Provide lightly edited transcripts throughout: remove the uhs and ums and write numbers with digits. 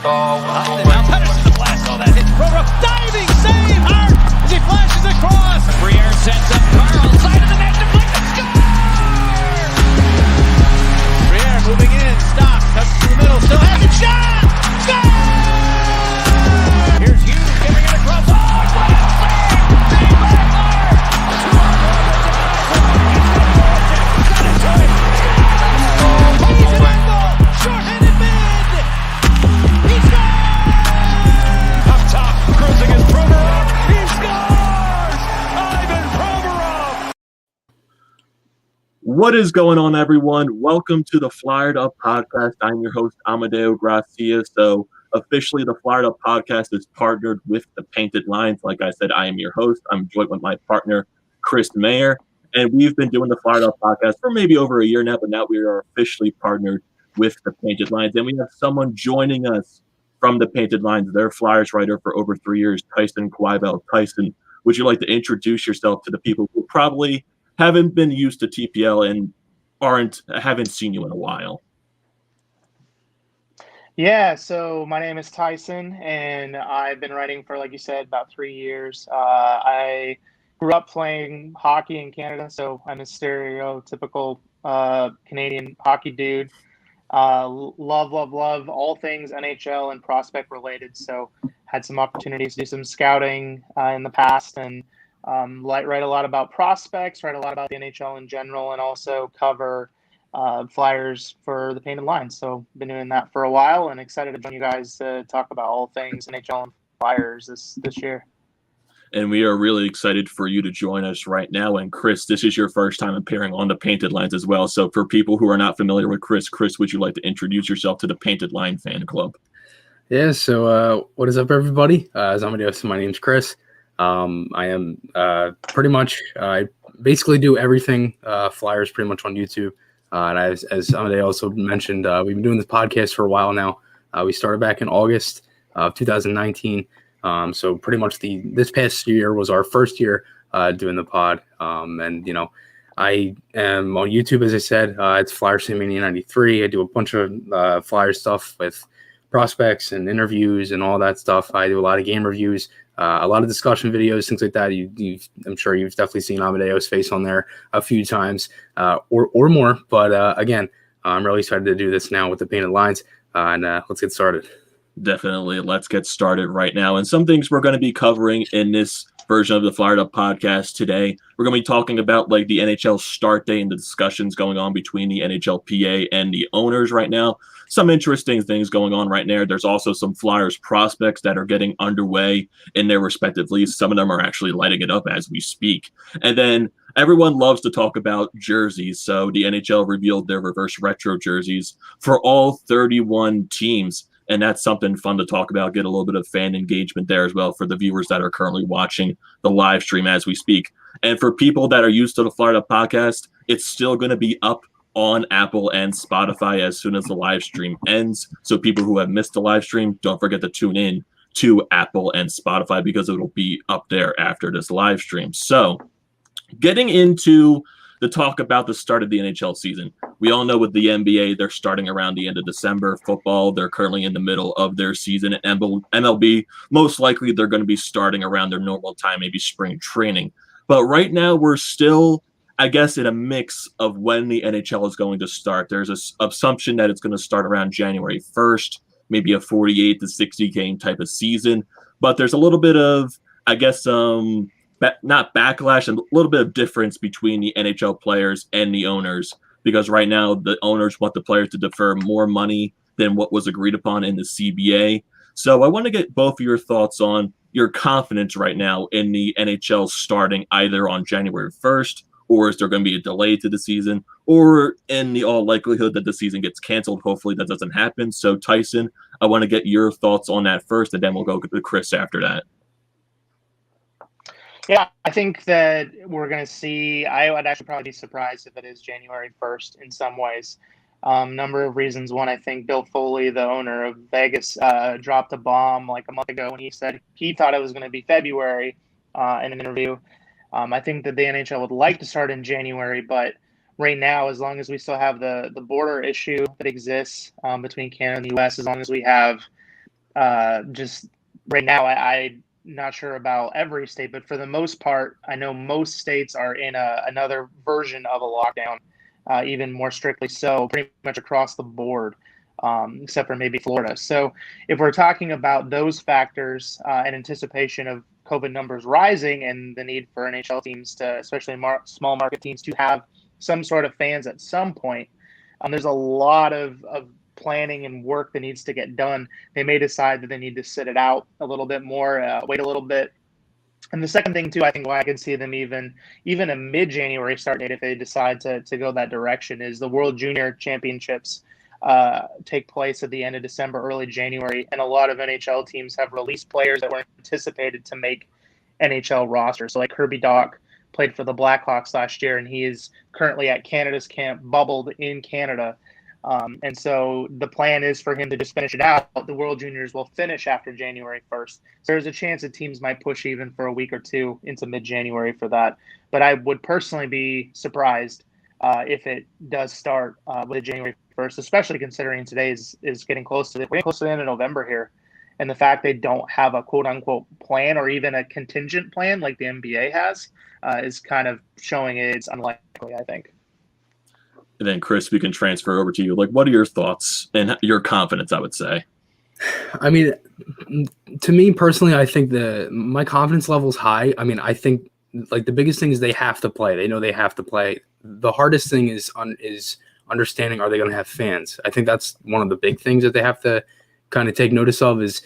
Now Pedersen's a blast. Oh, that hit Provorov. Diving save. Hart as he flashes across. Briere sets up Carl. Side of the net. Deflected. Score! Briere moving in. Stops. Cuts to the middle. Still has it. Shot! Score! Here's Hughes giving it across. Oh, what a save! Save by Hart! Short-handed mid! He scores! Up top, cruising is Provorov. He scores! Ivan Provorov! What is going on, everyone? Welcome to the Flyered Up Podcast. I'm your host, Amadeo Gracia. So officially, the Flyered Up Podcast is partnered with the Painted Lines. Like I said, I am your host. I'm joined with my partner, Chris Mayer. And we've been doing the Flyered Up Podcast for maybe over a year now, but now we are officially partnered with the Painted Lines. And we have someone joining us from the Painted Lines, their Flyers writer for over 3 years, Tyson Quibel. Tyson, would you like to introduce yourself to the people who probably haven't been used to TPL and haven't seen you in a while? Yeah, so my name is Tyson, and I've been writing for, like you said, about 3 years. I grew up playing hockey in Canada, so I'm a stereotypical Canadian hockey dude. Love all things NHL and prospect related. So had some opportunities to do some scouting in the past, and write a lot about prospects, write a lot about the NHL in general, and also cover Flyers for the Painted Lines. So been doing that for a while, and excited to join you guys to talk about all things NHL and Flyers this year. And we are really excited for you to join us right now. And Chris, this is your first time appearing on the Painted Lines as well. So for people who are not familiar with Chris, would you like to introduce yourself to the Painted Line fan club? Yeah, so what is up, everybody? As Amadeus, my name's Chris. I am pretty much, I basically do everything Flyers pretty much on YouTube. And as Amadeus also mentioned, we've been doing this podcast for a while now. We started back in August of 2019. So pretty much this past year was our first year doing the pod. And, you know, I am on YouTube, as I said. It's Flyers Mania 93. I do a bunch of Flyer stuff with prospects and interviews and all that stuff. I do a lot of game reviews, a lot of discussion videos, things like that. I'm sure you've definitely seen Amadeo's face on there a few times or more. But again, I'm really excited to do this now with the Painted Lines. And let's get started. Definitely. Let's get started right now. And some things we're going to be covering in this version of the Flyered Up Podcast today. We're going to be talking about like the NHL start date and the discussions going on between the NHLPA and the owners right now. Some interesting things going on right now. There's also some Flyers prospects that are getting underway in their respective leagues. Some of them are actually lighting it up as we speak. And then everyone loves to talk about jerseys. So the NHL revealed their reverse retro jerseys for all 31 teams. And that's something fun to talk about, get a little bit of fan engagement there as well for the viewers that are currently watching the live stream as we speak. And for people that are used to the Flyered Up Podcast, it's still going to be up on Apple and Spotify as soon as the live stream ends. So people who have missed the live stream, don't forget to tune in to Apple and Spotify because it'll be up there after this live stream. So getting into the talk about the start of the NHL season. We all know with the NBA, they're starting around the end of December. Football, they're currently in the middle of their season. And MLB, most likely they're going to be starting around their normal time, maybe spring training. But right now, we're still, I guess, in a mix of when the NHL is going to start. There's an assumption that it's going to start around January 1st, maybe a 48 to 60 game type of season. But there's a little bit of, I guess, not backlash, and a little bit of difference between the NHL players and the owners, because right now the owners want the players to defer more money than what was agreed upon in the CBA. So I want to get both of your thoughts on your confidence right now in the NHL starting either on January 1st, or is there going to be a delay to the season, or in the all likelihood that the season gets canceled. Hopefully that doesn't happen. So Tyson, I want to get your thoughts on that first, and then we'll go to Chris after that. Yeah, I think that we're going to see, I would actually probably be surprised if it is January 1st in some ways. Number of reasons. One, I think Bill Foley, the owner of Vegas, dropped a bomb like a month ago when he said he thought it was going to be February in an interview. I think that the NHL would like to start in January, but right now, as long as we still have the border issue that exists between Canada and the U.S., as long as we have just right now, I'm not sure about every state, but for the most part, I know most states are in another version of a lockdown, even more strictly so, pretty much across the board, except for maybe Florida. So if we're talking about those factors in anticipation of COVID numbers rising and the need for NHL teams to, especially small market teams, to have some sort of fans at some point, there's a lot of planning and work that needs to get done. They may decide that they need to sit it out a little bit more, wait a little bit. And the second thing too, I think why I can see them even a mid-January start date if they decide to go that direction is the World Junior Championships take place at the end of December, early January, and a lot of NHL teams have released players that were anticipated to make NHL rosters. So like Kirby Doc played for the Blackhawks last year, and he is currently at Canada's camp, bubbled in Canada. And so the plan is for him to just finish it out. The World Juniors will finish after January 1st. So there's a chance that teams might push even for a week or two into mid-January for that. But I would personally be surprised if it does start with January 1st, especially considering today is getting close to the end of November here. And the fact they don't have a quote-unquote plan or even a contingent plan like the NBA has is kind of showing it's unlikely, I think. And then, Chris, we can transfer over to you. Like, what are your thoughts and your confidence, I would say? I mean, to me personally, I think my confidence level is high. I mean, I think like the biggest thing is they have to play. They know they have to play. The hardest thing is understanding, are they going to have fans? I think that's one of the big things that they have to kind of take notice of. Is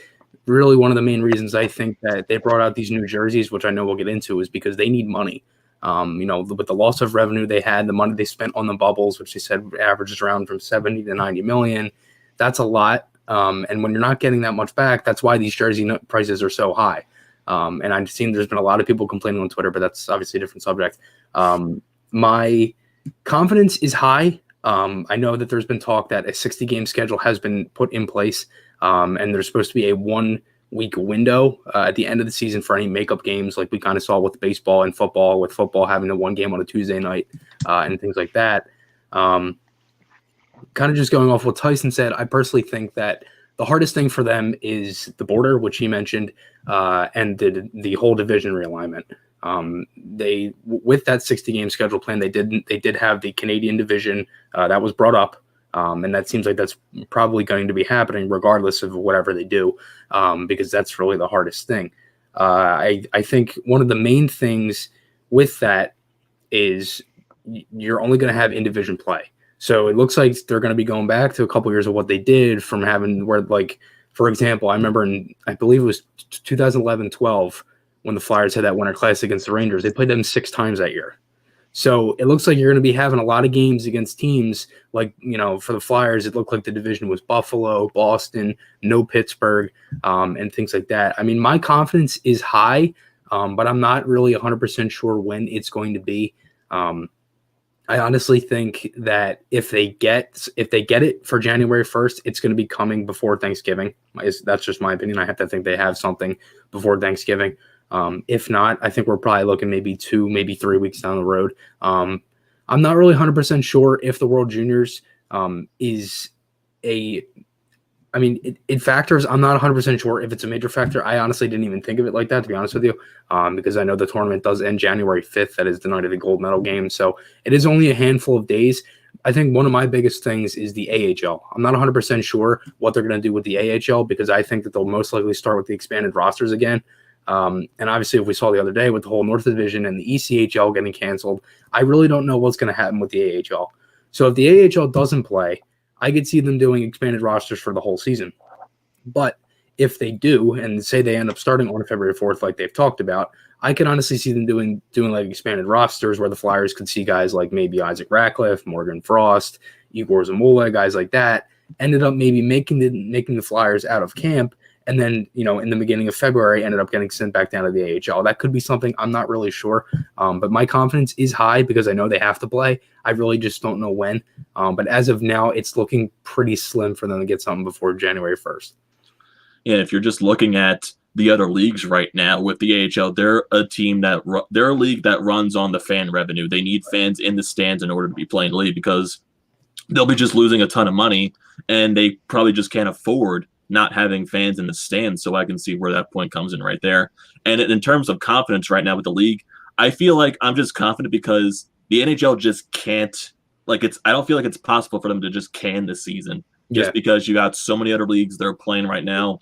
really one of the main reasons I think that they brought out these new jerseys, which I know we'll get into, is because they need money. With the loss of revenue they had, the money they spent on the bubbles, which they said averages around from 70 to 90 million, that's a lot. And when you're not getting that much back, that's why these jersey prices are so high. And I've seen there's been a lot of people complaining on Twitter, but that's obviously a different subject. My confidence is high. I know that there's been talk that a 60-game schedule has been put in place, and there's supposed to be a 1-week window at the end of the season for any makeup games, like we kind of saw with baseball and football, with football having the one game on a Tuesday night and things like that. Kind of just going off what Tyson said, I personally think that the hardest thing for them is the border, which he mentioned, and the whole division realignment. They, with that 60-game schedule plan, they did have the Canadian division that was brought up. And that seems like that's probably going to be happening regardless of whatever they do, because that's really the hardest thing. I think one of the main things with that is you're only going to have in-division play. So it looks like they're going to be going back to a couple years of what they did from having where, like, for example, I remember I believe it was 2011-12 when the Flyers had that Winter Classic against the Rangers. They played them 6 times that year. So it looks like you're going to be having a lot of games against teams like, for the Flyers, it looked like the division was Buffalo, Boston, no Pittsburgh, and things like that. I mean, my confidence is high, but I'm not really 100% sure when it's going to be. I honestly think that if they get it for January 1st, it's going to be coming before Thanksgiving. That's just my opinion. I have to think they have something before Thanksgiving. If not, I think we're probably looking maybe 2, maybe 3 weeks down the road. I'm not really 100% sure if the World Juniors it factors. I'm not 100% sure if it's a major factor. I honestly didn't even think of it like that, to be honest with you, because I know the tournament does end January 5th. That is the night of the gold medal game. So it is only a handful of days. I think one of my biggest things is the AHL. I'm not 100% sure what they're going to do with the AHL, because I think that they'll most likely start with the expanded rosters again. And obviously, if we saw the other day with the whole North Division and the ECHL getting canceled, I really don't know what's going to happen with the AHL. So if the AHL doesn't play, I could see them doing expanded rosters for the whole season. But if they do, and say they end up starting on February 4th, like they've talked about, I could honestly see them doing like expanded rosters where the Flyers could see guys like maybe Isaac Ratcliffe, Morgan Frost, Igor Zamula, guys like that, ended up maybe making the Flyers out of camp. And then, in the beginning of February, ended up getting sent back down to the AHL. That could be something. I'm not really sure. But my confidence is high because I know they have to play. I really just don't know when. But as of now, it's looking pretty slim for them to get something before January 1st. Yeah, if you're just looking at the other leagues right now with the AHL, they're a league that runs on the fan revenue. They need fans in the stands in order to be playing the league because they'll be just losing a ton of money, and they probably just can't afford not having fans in the stands. So I can see where that point comes in right there. And in terms of confidence right now with the league, I feel like I'm just confident because the NHL just can't, I don't feel like it's possible for them to just can the season just because you got so many other leagues that are playing right now.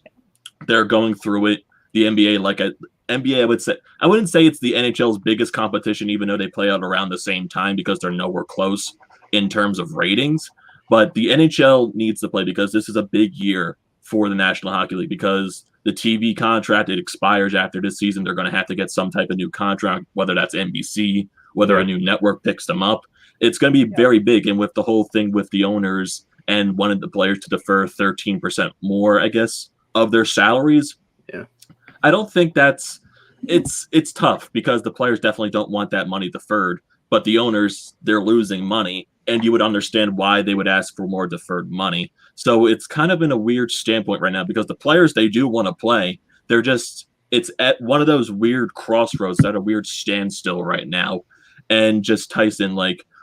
They're going through it. The NBA, NBA, I wouldn't say it's the NHL's biggest competition, even though they play out around the same time because they're nowhere close in terms of ratings. But the NHL needs to play because this is a big year for the National Hockey League because the TV contract, it expires after this season. They're going to have to get some type of new contract, whether that's NBC, whether a new network picks them up. It's going to be very big. And with the whole thing with the owners and wanted the players to defer 13% more, I guess, of their salaries. Yeah. I don't think it's tough because the players definitely don't want that money deferred, but the owners, they're losing money, and you would understand why they would ask for more deferred money. So it's kind of in a weird standpoint right now because the players, they do want to play. It's at one of those weird crossroads, at a weird standstill right now. And just Tyson,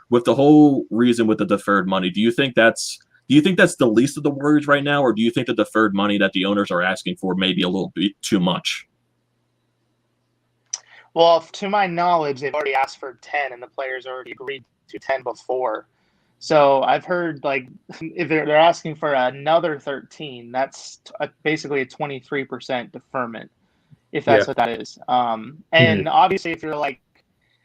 with the whole reason with the deferred money, do you think that's the least of the worries right now, or do you think the deferred money that the owners are asking for may be a little bit too much? Well, to my knowledge, they've already asked for 10, and the players already agreed to 10 before. So I've heard if they're asking for another 13, that's basically a 23% deferment, if that's what that is. And obviously, if you're like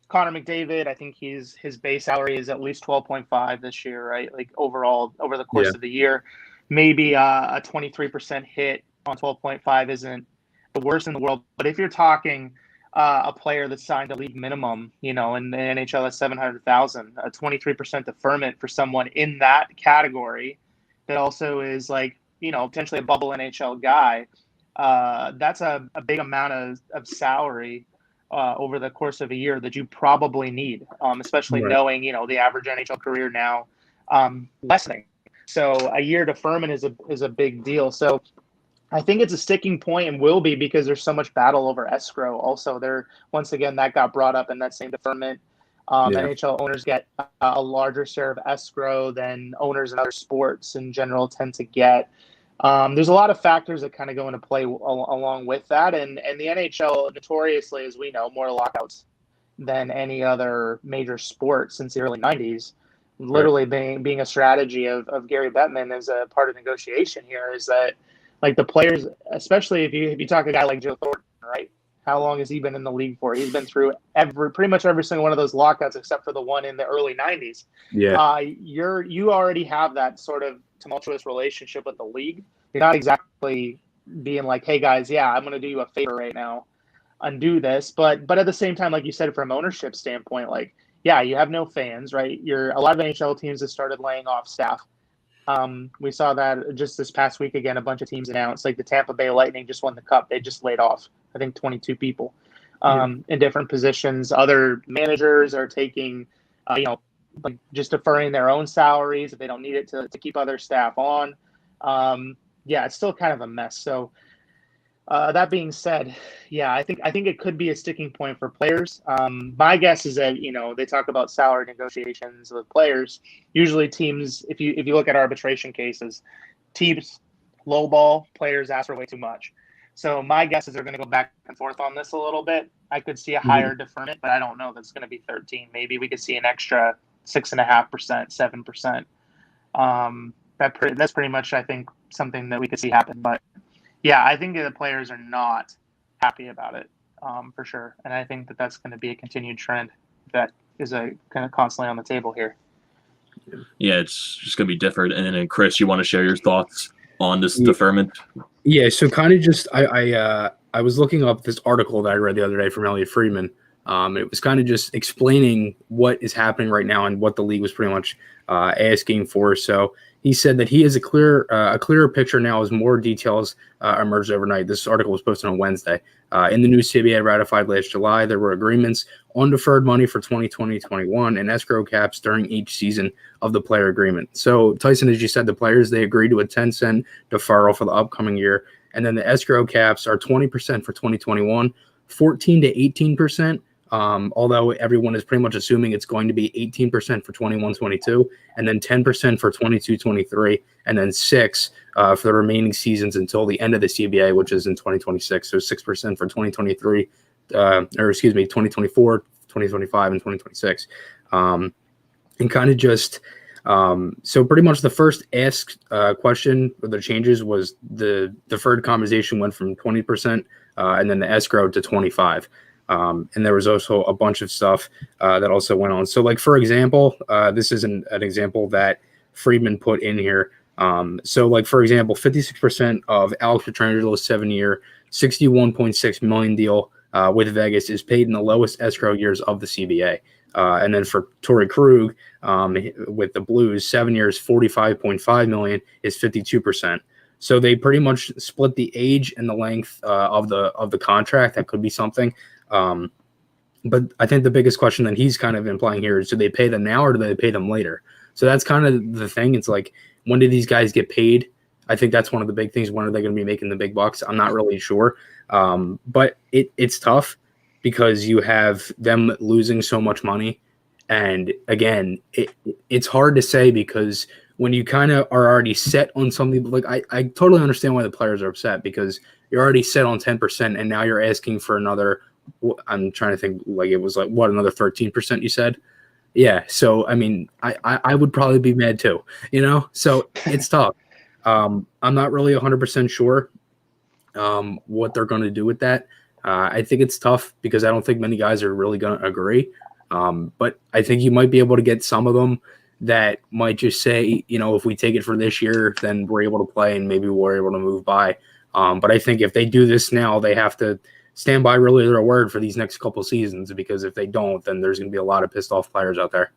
Connor McDavid, I think his base salary is at least 12.5 this year, right? Overall, over the course of the year, maybe a 23% hit on 12.5 isn't the worst in the world. But if you're talking a player that signed a league minimum, in the NHL at $700,000, a 23% deferment for someone in that category that also is potentially a bubble NHL guy, that's a big amount of salary over the course of a year that you probably need, especially knowing, the average NHL career now lessening. So a year deferment is a big deal. So I think it's a sticking point and will be because there's so much battle over escrow. Also, once again, that got brought up in that same deferment. NHL owners get a larger share of escrow than owners in other sports in general tend to get. There's a lot of factors that kind of go into play along with that. And the NHL, notoriously, as we know, more lockouts than any other major sport since the early 90s. Literally being a strategy of Gary Bettman as a part of negotiation here is that the players, especially if you talk to a guy like Joe Thornton, right? How long has he been in the league for? He's been through pretty much every single one of those lockouts except for the one in the early 90s. Yeah. You already have that sort of tumultuous relationship with the league. You're not exactly being like, hey guys, I'm going to do you a favor right now, undo this. But at the same time, like you said, from ownership standpoint, you have no fans, right? A lot of NHL teams have started laying off staff. We saw that just this past week again. A bunch of teams announced, the Tampa Bay Lightning just won the cup. They just laid off, I think, 22 people in different positions. Other managers are taking, just deferring their own salaries if they don't need it to keep other staff on. It's still kind of a mess. So that being said, I think it could be a sticking point for players. My guess is that they talk about salary negotiations with players. Usually, teams, if you look at arbitration cases, teams lowball, players ask for way too much. So my guess is they're going to go back and forth on this a little bit. I could see a higher deferment, but I don't know that's going to be 13. Maybe we could see an extra 6.5%, 7%. That's pretty much, I think, something that we could see happen. But I think the players are not happy about it, for sure. And I think that's going to be a continued trend that is kind of constantly on the table here. Yeah, it's just going to be different. And then, Chris, you want to share your thoughts on this deferment? Yeah, so kind of just I was looking up this article that I read the other day from Elliot Friedman. It was kind of just explaining what is happening right now and what the league was pretty much asking for. So he said that he has a clearer picture now as more details emerged overnight. This article was posted on Wednesday. In the new CBA ratified last July, there were agreements on deferred money for 2020-21 and escrow caps during each season of the player agreement. So, Tyson, as you said, the players, they agreed to a 10-cent deferral for the upcoming year. And then the escrow caps are 20% for 2021, 14 to 18%. Although everyone is pretty much assuming it's going to be 18% for 21-22, and then 10% for 22-23, and then 6 for the remaining seasons until the end of the CBA, which is in 2026. So 6% for 2023, 2024, 2025, and 2026. And kind of just so pretty much the first asked question for the changes was the deferred compensation went from 20% and then the escrow to 25%. And there was also a bunch of stuff that also went on. So, like, for example, this is an example that Friedman put in here. So, like, for example, 56% of Alex Petrangelo's 7-year, $61.6 million deal with Vegas is paid in the lowest escrow years of the CBA. And then for Torrey Krug with the Blues, 7 years, $45.5 million is 52%. So they pretty much split the age and the length of the contract. That could be something. But I think the biggest question that he's kind of implying here is, do they pay them now or do they pay them later? So that's kind of the thing. It's like, when do these guys get paid? I think that's one of the big things. When are they going to be making the big bucks? I'm not really sure. But it's tough because you have them losing so much money. And again, it's hard to say because when you kind of are already set on something, like I totally understand why the players are upset because you're already set on 10% and now you're asking for another. I'm trying to think, like, it was like what, another 13% you said? Yeah. So, I mean, I would probably be mad too, so it's tough. I'm not really 100% sure what they're going to do with that. I think it's tough because I don't think many guys are really going to agree. But I think you might be able to get some of them that might just say, if we take it for this year, then we're able to play and maybe we're able to move by. But I think if they do this now, they have to stand by really their word for these next couple seasons, because if they don't, then there's going to be a lot of pissed off players out there.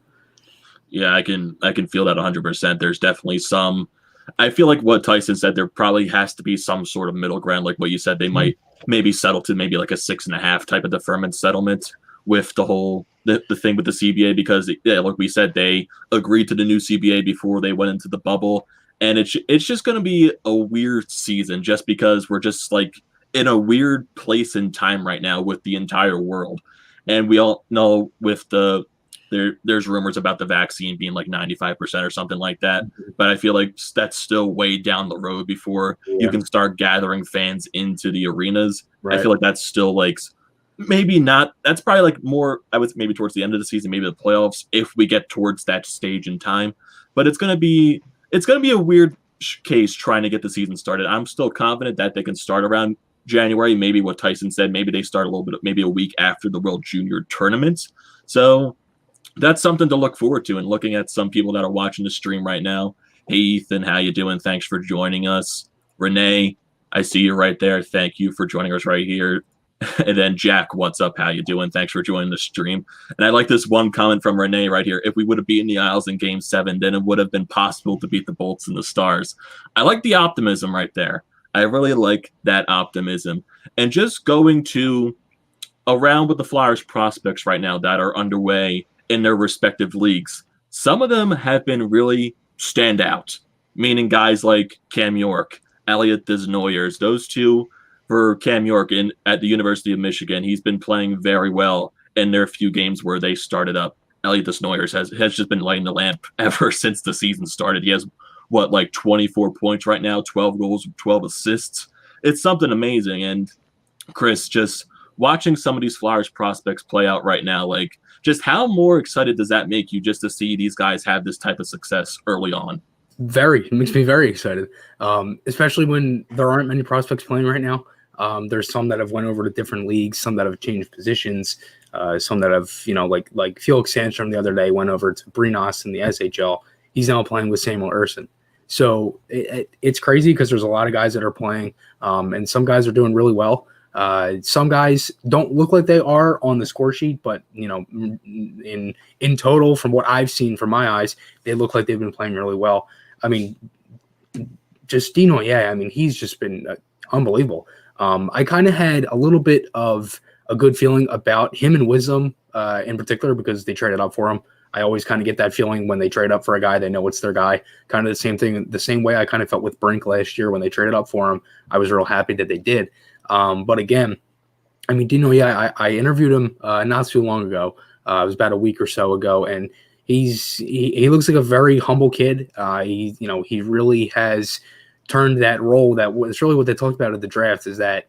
Yeah, I can feel that 100%. There's definitely some. I feel like what Tyson said, there probably has to be some sort of middle ground, like what you said. They might maybe settle to maybe like a 6.5 type of deferment settlement with the whole the thing with the CBA, because like we said, they agreed to the new CBA before they went into the bubble, and it's just going to be a weird season just because we're just like in a weird place in time right now with the entire world. And we all know with there's rumors about the vaccine being like 95% or something like that. But I feel like that's still way down the road before you can start gathering fans into the arenas. Right. I feel like that's still like maybe not. That's probably like more, I would maybe towards the end of the season, maybe the playoffs, if we get towards that stage in time. But it's going to be a weird case trying to get the season started. I'm still confident that they can start around January, maybe what Tyson said, maybe they start a little bit, maybe a week after the World Junior tournaments. So that's something to look forward to. And looking at some people that are watching the stream right now. Hey, Ethan, how you doing? Thanks for joining us. Renee, I see you right there. Thank you for joining us right here. And then Jack, what's up? How you doing? Thanks for joining the stream. And I like this one comment from Renee right here. If we would have beaten the Isles in Game 7, then it would have been possible to beat the Bolts and the Stars. I like the optimism right there. I really like that optimism. And just going to around with the Flyers prospects right now that are underway in their respective leagues, some of them have been really stand out, meaning guys like Cam York, Elliot Desnoyers. Those two, for Cam York at the University of Michigan, he's been playing very well in their few games where they started up. Elliot Desnoyers has just been lighting the lamp ever since the season started. He has like 24 points right now, 12 goals, 12 assists. It's something amazing. And Chris, just watching some of these Flyers prospects play out right now, like, just how more excited does that make you just to see these guys have this type of success early on? It makes me very excited, especially when there aren't many prospects playing right now. There's some that have went over to different leagues, some that have changed positions, some that have, like Felix Sandstrom the other day went over to Brinos in the SHL. He's now playing with Samuel Urson. So it's crazy because there's a lot of guys that are playing, and some guys are doing really well. Some guys don't look like they are on the score sheet, but in total, from what I've seen from my eyes, they look like they've been playing really well. I mean, just Dino, he's just been unbelievable. I kind of had a little bit of a good feeling about him and Wisdom in particular because they traded up for him. I always kind of get that feeling when they trade up for a guy, they know it's their guy. Kind of the same thing, the same way I kind of felt with Brink last year when they traded up for him. I was real happy that they did. But again, Dino, I interviewed him not too long ago. It was about a week or so ago, and he looks like a very humble kid. He really has turned that role that was really what they talked about at the draft, is that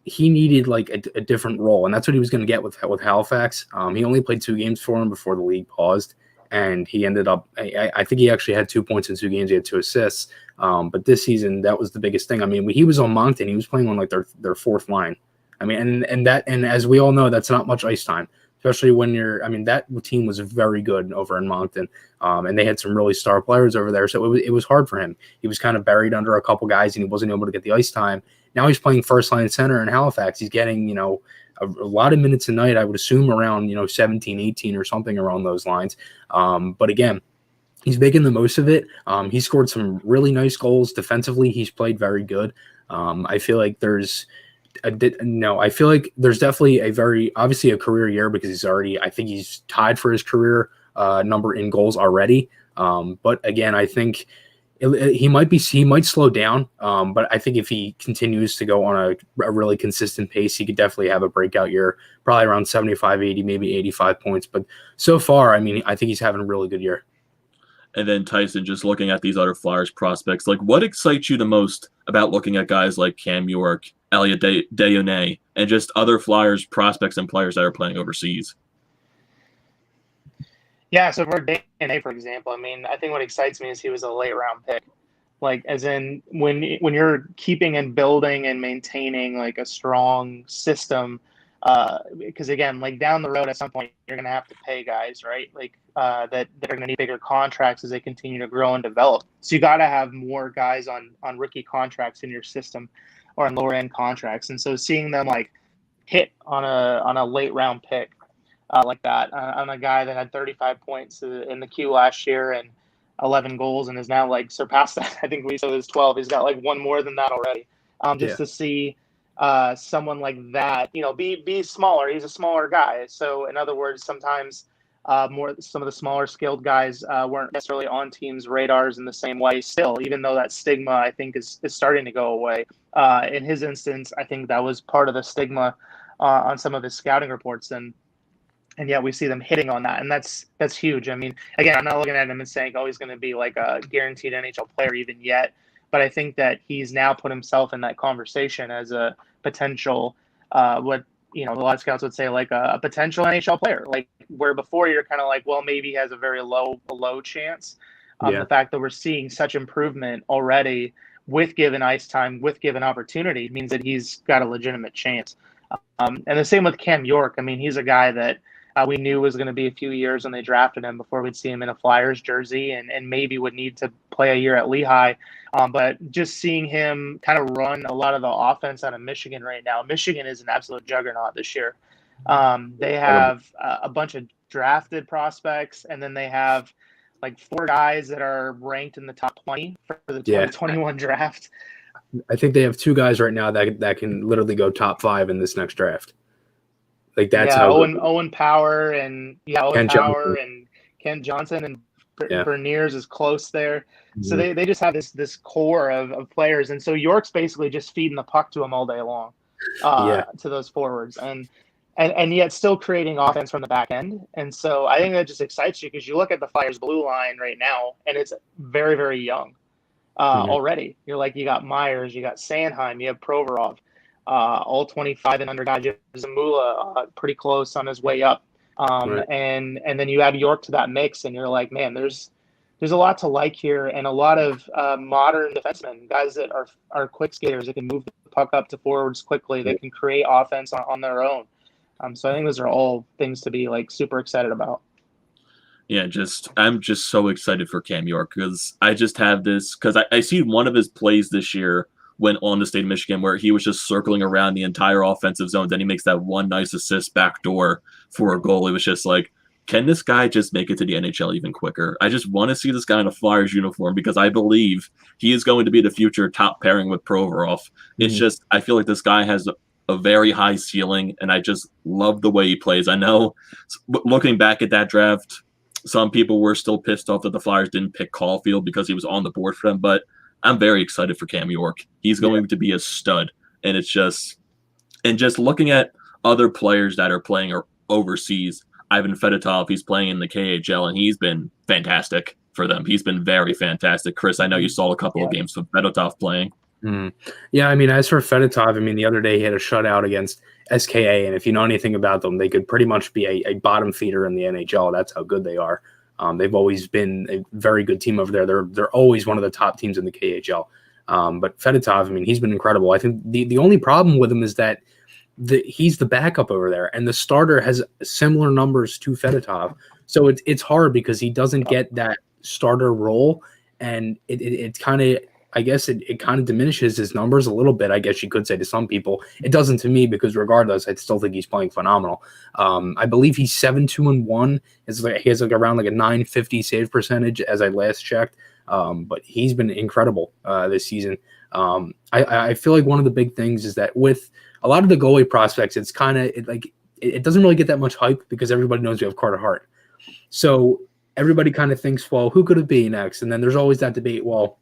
he needed like a different role, and that's what he was going to get with Halifax. He only played 2 games for him before the league paused, and he ended up, I think he actually had 2 points in 2 games. He had 2 assists. But this season, that was the biggest thing. I mean, when he was on Moncton, he was playing on like their 4th line. I mean, and as we all know, that's not much ice time, especially when that team was very good over in Moncton. And they had some really star players over there. So it was hard for him. He was kind of buried under a couple guys, and he wasn't able to get the ice time. Now he's playing first line center in Halifax. He's getting, a lot of minutes a night, I would assume around, 17, 18 or something around those lines. But again, he's making the most of it. He scored some really nice goals. Defensively, he's played very good. I feel like there's definitely obviously a career year, because I think he's tied for his career number in goals already. But again, I think he might slow down. But I think if he continues to go on a really consistent pace, he could definitely have a breakout year, probably around 75, 80, maybe 85 points. But so far, I think he's having a really good year. And then Tyson, just looking at these other Flyers prospects, like what excites you the most about looking at guys like Cam York, Elliot Deionay, and just other Flyers prospects and players that are playing overseas? Yeah, so for Deionay, for example, I think what excites me is he was a late round pick. Like, as in when you're keeping and building and maintaining like a strong system, because again, like down the road at some point you're gonna have to pay guys, right? Like that are gonna need bigger contracts as they continue to grow and develop. So you got to have more guys on rookie contracts in your system, or on lower end contracts. And so seeing them like hit on a late round pick like that, on a guy that had 35 points in the queue last year and 11 goals, and is now like surpassed that. I think we said it's 12. He's got like one more than that already. To see someone like that, be smaller. He's a smaller guy. So in other words, sometimes some of the smaller skilled guys weren't necessarily on teams' radars in the same way still, even though that stigma, I think, is starting to go away. In his instance, I think that was part of the stigma on some of his scouting reports. And yet we see them hitting on that. And that's huge. Again, I'm not looking at him and saying, oh, he's going to be like a guaranteed NHL player even yet. But I think that he's now put himself in that conversation as a potential, what a lot of scouts would say, like a potential NHL player. Like, where before you're kind of like, well, maybe he has a very low chance. The fact that we're seeing such improvement already with given ice time, with given opportunity, means that he's got a legitimate chance. And the same with Cam York. He's a guy that we knew was going to be a few years when they drafted him before we'd see him in a Flyers jersey, and maybe would need to play a year at Lehigh. But just seeing him kind of run a lot of the offense out of Michigan right now. Michigan is an absolute juggernaut this year. They have a bunch of drafted prospects, and then they have like 4 guys that are ranked in the top 20 for the 2021 draft. I think they have 2 guys right now that can literally go top 5 in this next draft. Like, that's how Owen Power and Kent Johnson, and Berniers is close there. Mm-hmm. So they just have this core of players, and so York's basically just feeding the puck to them all day long, to those forwards, and yet still creating offense from the back end. And so I think that just excites you, because you look at the Flyers blue line right now, and it's very, very young already. You're like, you got Myers, you got Sanheim, you have Provorov. All 25 and under guys. You have Zamula pretty close on his way up, and then you add York to that mix, and you're like, man, there's a lot to like here, and a lot of modern defensemen, guys that are quick skaters that can move the puck up to forwards quickly, that can create offense on their own. So I think those are all things to be like super excited about. Yeah, I'm just so excited for Cam York, because I just have this, because I see one of his plays this year went on the state of Michigan, where he was just circling around the entire offensive zone. Then he makes that one nice assist backdoor for a goal. It was just like, can this guy just make it to the NHL even quicker? I just want to see this guy in a Flyers uniform, because I believe he is going to be the future top pairing with Provorov. It's just, I feel like this guy has a very high ceiling, and I just love the way he plays. I know, looking back at that draft, some people were still pissed off that the Flyers didn't pick Caulfield because he was on the board for them, but I'm very excited for Cam York. He's going to be a stud. And it's just looking at other players that are playing overseas. Ivan Fedotov, he's playing in the KHL, and he's been fantastic. for them. He's been very fantastic. Chris, I know you saw a couple of games of Fedotov playing. Yeah, I mean, as for Fedotov, I mean, the other day he had a shutout against SKA, and if you know anything about them, they could pretty much be a bottom feeder in the NHL. That's how good they are. They've always been a very good team over there. They're always one of the top teams in the KHL. But Fedotov, I mean, he's been incredible. I think the only problem with him is that he's the backup over there, and the starter has similar numbers to Fedotov. So it's hard because he doesn't get that starter role, and it kind of, I guess it kind of diminishes his numbers a little bit, I guess you could say, to some people. It doesn't to me, because regardless, I still think he's playing phenomenal. I believe he's 7-2-1. He has like around like a 950 save percentage as I last checked. But he's been incredible this season. I feel like one of the big things is that with a lot of the goalie prospects, it's kind of it doesn't really get that much hype because everybody knows we have Carter Hart. So everybody kind of thinks, well, who could it be next? And then there's always that debate. Well,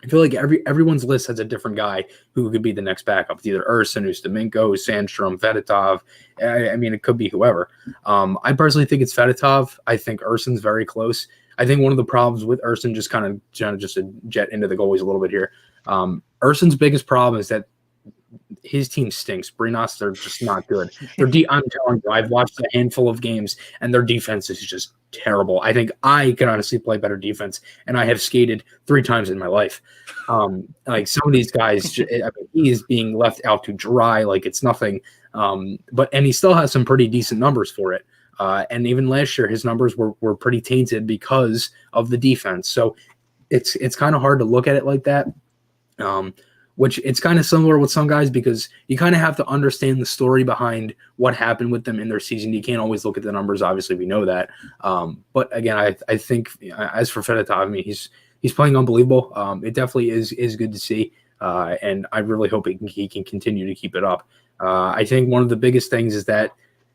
I feel like everyone's list has a different guy who could be the next backup. It's either Urson, Ustimenko, Sandstrom, Fedotov. I mean, it could be whoever. I personally think it's Fedotov. I think Urson's very close. I think one of the problems with Urson, just to jet into the goalies a little bit here, Urson's biggest problem is that his team stinks. Brinas, they're just not good. I'm telling you, I've watched a handful of games, and their defense is just terrible. I think I can honestly play better defense, and I have skated 3 times in my life. Like some of these guys, he is being left out to dry like it's nothing. And he still has some pretty decent numbers for it. And even last year, his numbers were pretty tainted because of the defense. So it's kind of hard to look at it like that. Which it's kind of similar with some guys because you kind of have to understand the story behind what happened with them in their season. You can't always look at the numbers. Obviously, we know that. But again, I think as for Fedotov, I mean, he's playing unbelievable. It definitely is good to see. And I really hope he can continue to keep it up. I think one of the biggest things is that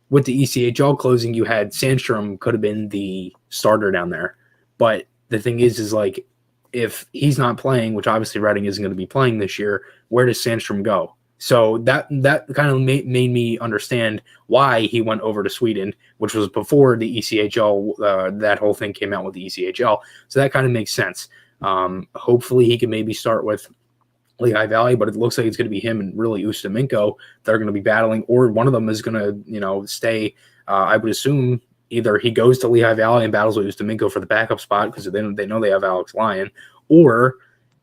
with the ECHL closing, you had Sandstrom could have been the starter down there. But the thing is like, if he's not playing, which obviously Reading isn't going to be playing this year, where does Sandstrom go? So that kind of made me understand why he went over to Sweden, which was before the ECHL, that whole thing came out with the ECHL. So that kind of makes sense. Hopefully he can maybe start with Lehigh Valley, but it looks like it's going to be him and really Ustimenko that are going to be battling, or one of them is going to, stay. I would assume either he goes to Lehigh Valley and battles with Ustimenko for the backup spot because they know they have Alex Lyon, or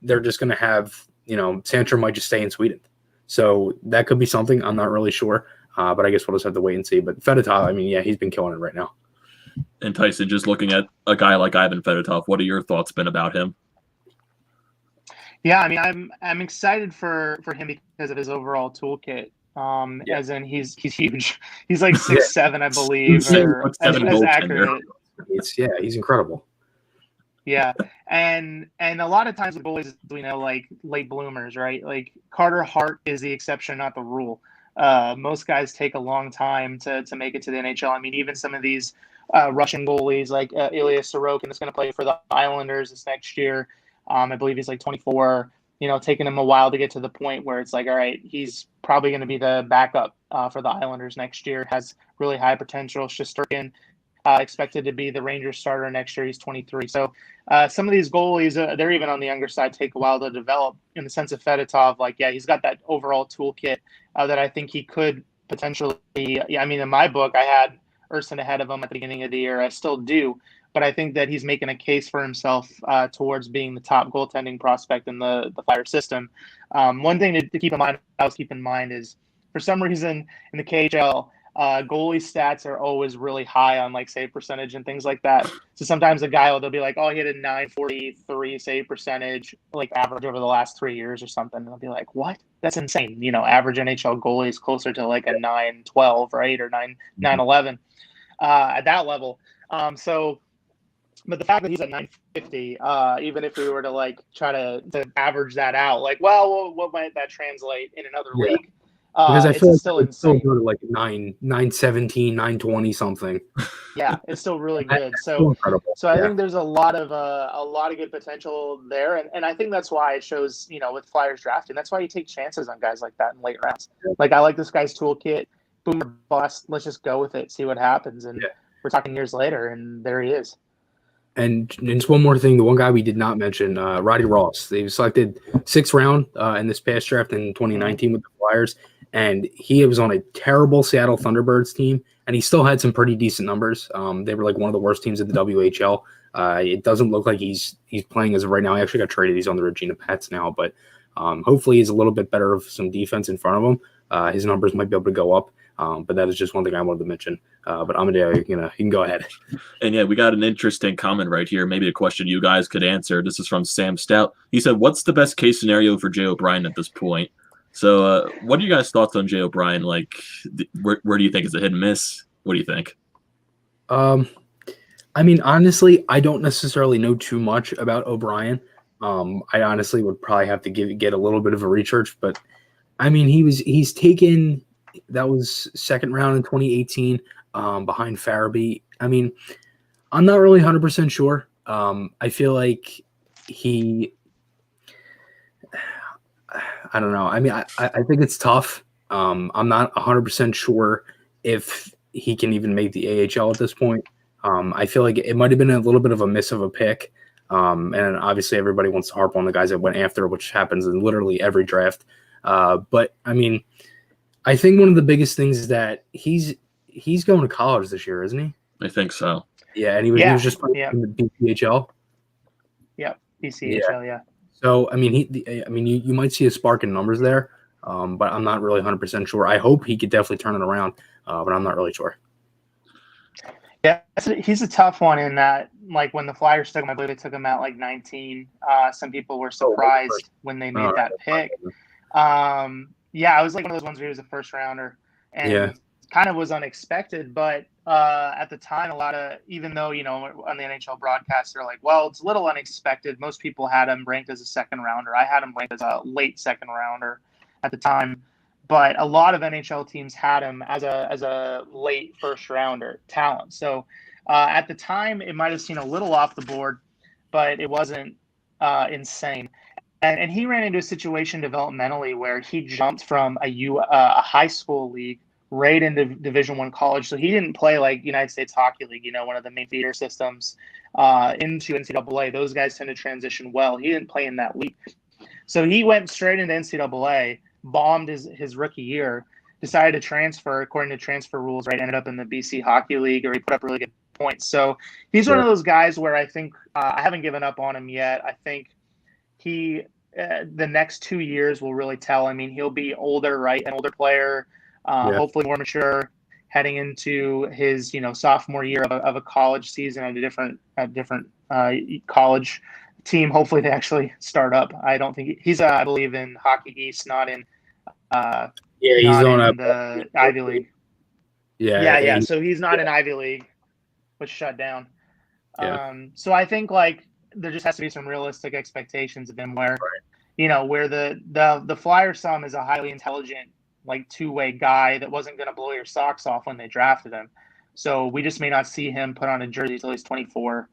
they're just going to have, Sandstrom might just stay in Sweden. So that could be something. I'm not really sure, but I guess we'll just have to wait and see. But Fedotov, I mean, yeah, he's been killing it right now. And Tyson, just looking at a guy like Ivan Fedotov, what are your thoughts been about him? Yeah, I mean, I'm excited for him because of his overall toolkit. As in he's huge. He's like 6'7", I believe, or as accurate. He's incredible. Yeah, and a lot of times with goalies, like late bloomers, right? Like Carter Hart is the exception, not the rule. Most guys take a long time to make it to the NHL. I mean, even some of these Russian goalies, like Ilya Sorokin, is going to play for the Islanders this next year. I believe he's like 24. Taking him a while to get to the point where it's like, all right, he's probably going to be the backup for the Islanders next year. Has really high potential. Shesterkin expected to be the Rangers starter next year. He's 23. So some of these goalies, they're even on the younger side, take a while to develop. In the sense of Fedotov, he's got that overall toolkit that I think he could potentially. I mean, in my book, I had Urson ahead of him at the beginning of the year. I still do. But I think that he's making a case for himself towards being the top goaltending prospect in the Flyer system. One thing to keep in mind is, for some reason in the KHL, goalie stats are always really high on save percentage and things like that. So sometimes a guy they'll be like, oh, he had a 943 save percentage average over the last 3 years or something. And they'll be like, what? That's insane. Average NHL goalie is closer to a 912, right, or 911 at that level. But the fact that he's at 950, even if we were to try to average that out, what might that translate in another league? Because I feel still it's still good at 917, 920 something. Yeah, it's still really good. So I think there's a lot of good potential there, and I think that's why it shows, with Flyers drafting. That's why you take chances on guys like that in late rounds. I like this guy's toolkit. Boom or bust. Let's just go with it, see what happens, and we're talking years later, and there he is. And just one more thing, the one guy we did not mention, Roddy Ross. They selected 6th round in this past draft in 2019 with the Flyers, and he was on a terrible Seattle Thunderbirds team, and he still had some pretty decent numbers. They were like one of the worst teams in the WHL. It doesn't look like he's playing as of right now. He actually got traded. He's on the Regina Pats now, but hopefully he's a little bit better of some defense in front of him. His numbers might be able to go up. But that is just one thing I wanted to mention. But Amadeo, you can go ahead. And yeah, we got an interesting comment right here. Maybe a question you guys could answer. This is from Sam Stout. He said, "What's the best case scenario for Jay O'Brien at this point?" So, what are you guys' thoughts on Jay O'Brien? Like, where do you think is a hit and miss? What do you think? I mean, honestly, I don't necessarily know too much about O'Brien. I honestly would probably have to get a little bit of a research, but I mean, he's taken. That was 2nd round in 2018 behind Farabee. I mean, I'm not really 100% sure. I feel like I don't know. I mean, I think it's tough. I'm not 100% sure if he can even make the AHL at this point. I feel like it might have been a little bit of a miss of a pick. And obviously everybody wants to harp on the guys that went after, which happens in literally every draft. But I mean, I think one of the biggest things is that he's going to college this year, isn't he? I think so. Yeah, and he was just playing in the BCHL. Yeah, BCHL, yeah. So I mean, you might see a spark in numbers there, but I'm not really 100% sure. I hope he could definitely turn it around, but I'm not really sure. Yeah, he's a tough one in that, like, when the Flyers took him, I believe they took him at like 19. Some people were surprised when they made that pick. Yeah, it was like one of those ones where he was a 1st rounder, and kind of was unexpected. But at the time, even though, on the NHL broadcast, they're like, well, it's a little unexpected. Most people had him ranked as a 2nd rounder. I had him ranked as a late 2nd rounder at the time. But a lot of NHL teams had him as a late 1st rounder talent. So at the time, it might have seemed a little off the board, but it wasn't insane. And he ran into a situation developmentally where he jumped from a high school league right into Division I college. So he didn't play like United States Hockey League, one of the main feeder systems, into NCAA. Those guys tend to transition well. He didn't play in that league. So he went straight into NCAA, bombed his rookie year, decided to transfer according to transfer rules, right? Ended up in the BC Hockey League, or he put up really good points. So he's one of those guys where I think I haven't given up on him yet. I think the next 2 years will really tell. I mean, he'll be older, right? An older player, hopefully more mature, heading into his sophomore year of a college season at a different college team. Hopefully they actually start up. I don't think he's I believe in Hockey East, not in he's on the Ivy League. Yeah. So he's not in Ivy League, which shut down. So I think like there just has to be some realistic expectations of him where, where the Flyers saw him as a highly intelligent, like 2-way guy that wasn't going to blow your socks off when they drafted him. So we just may not see him put on a jersey until he's 24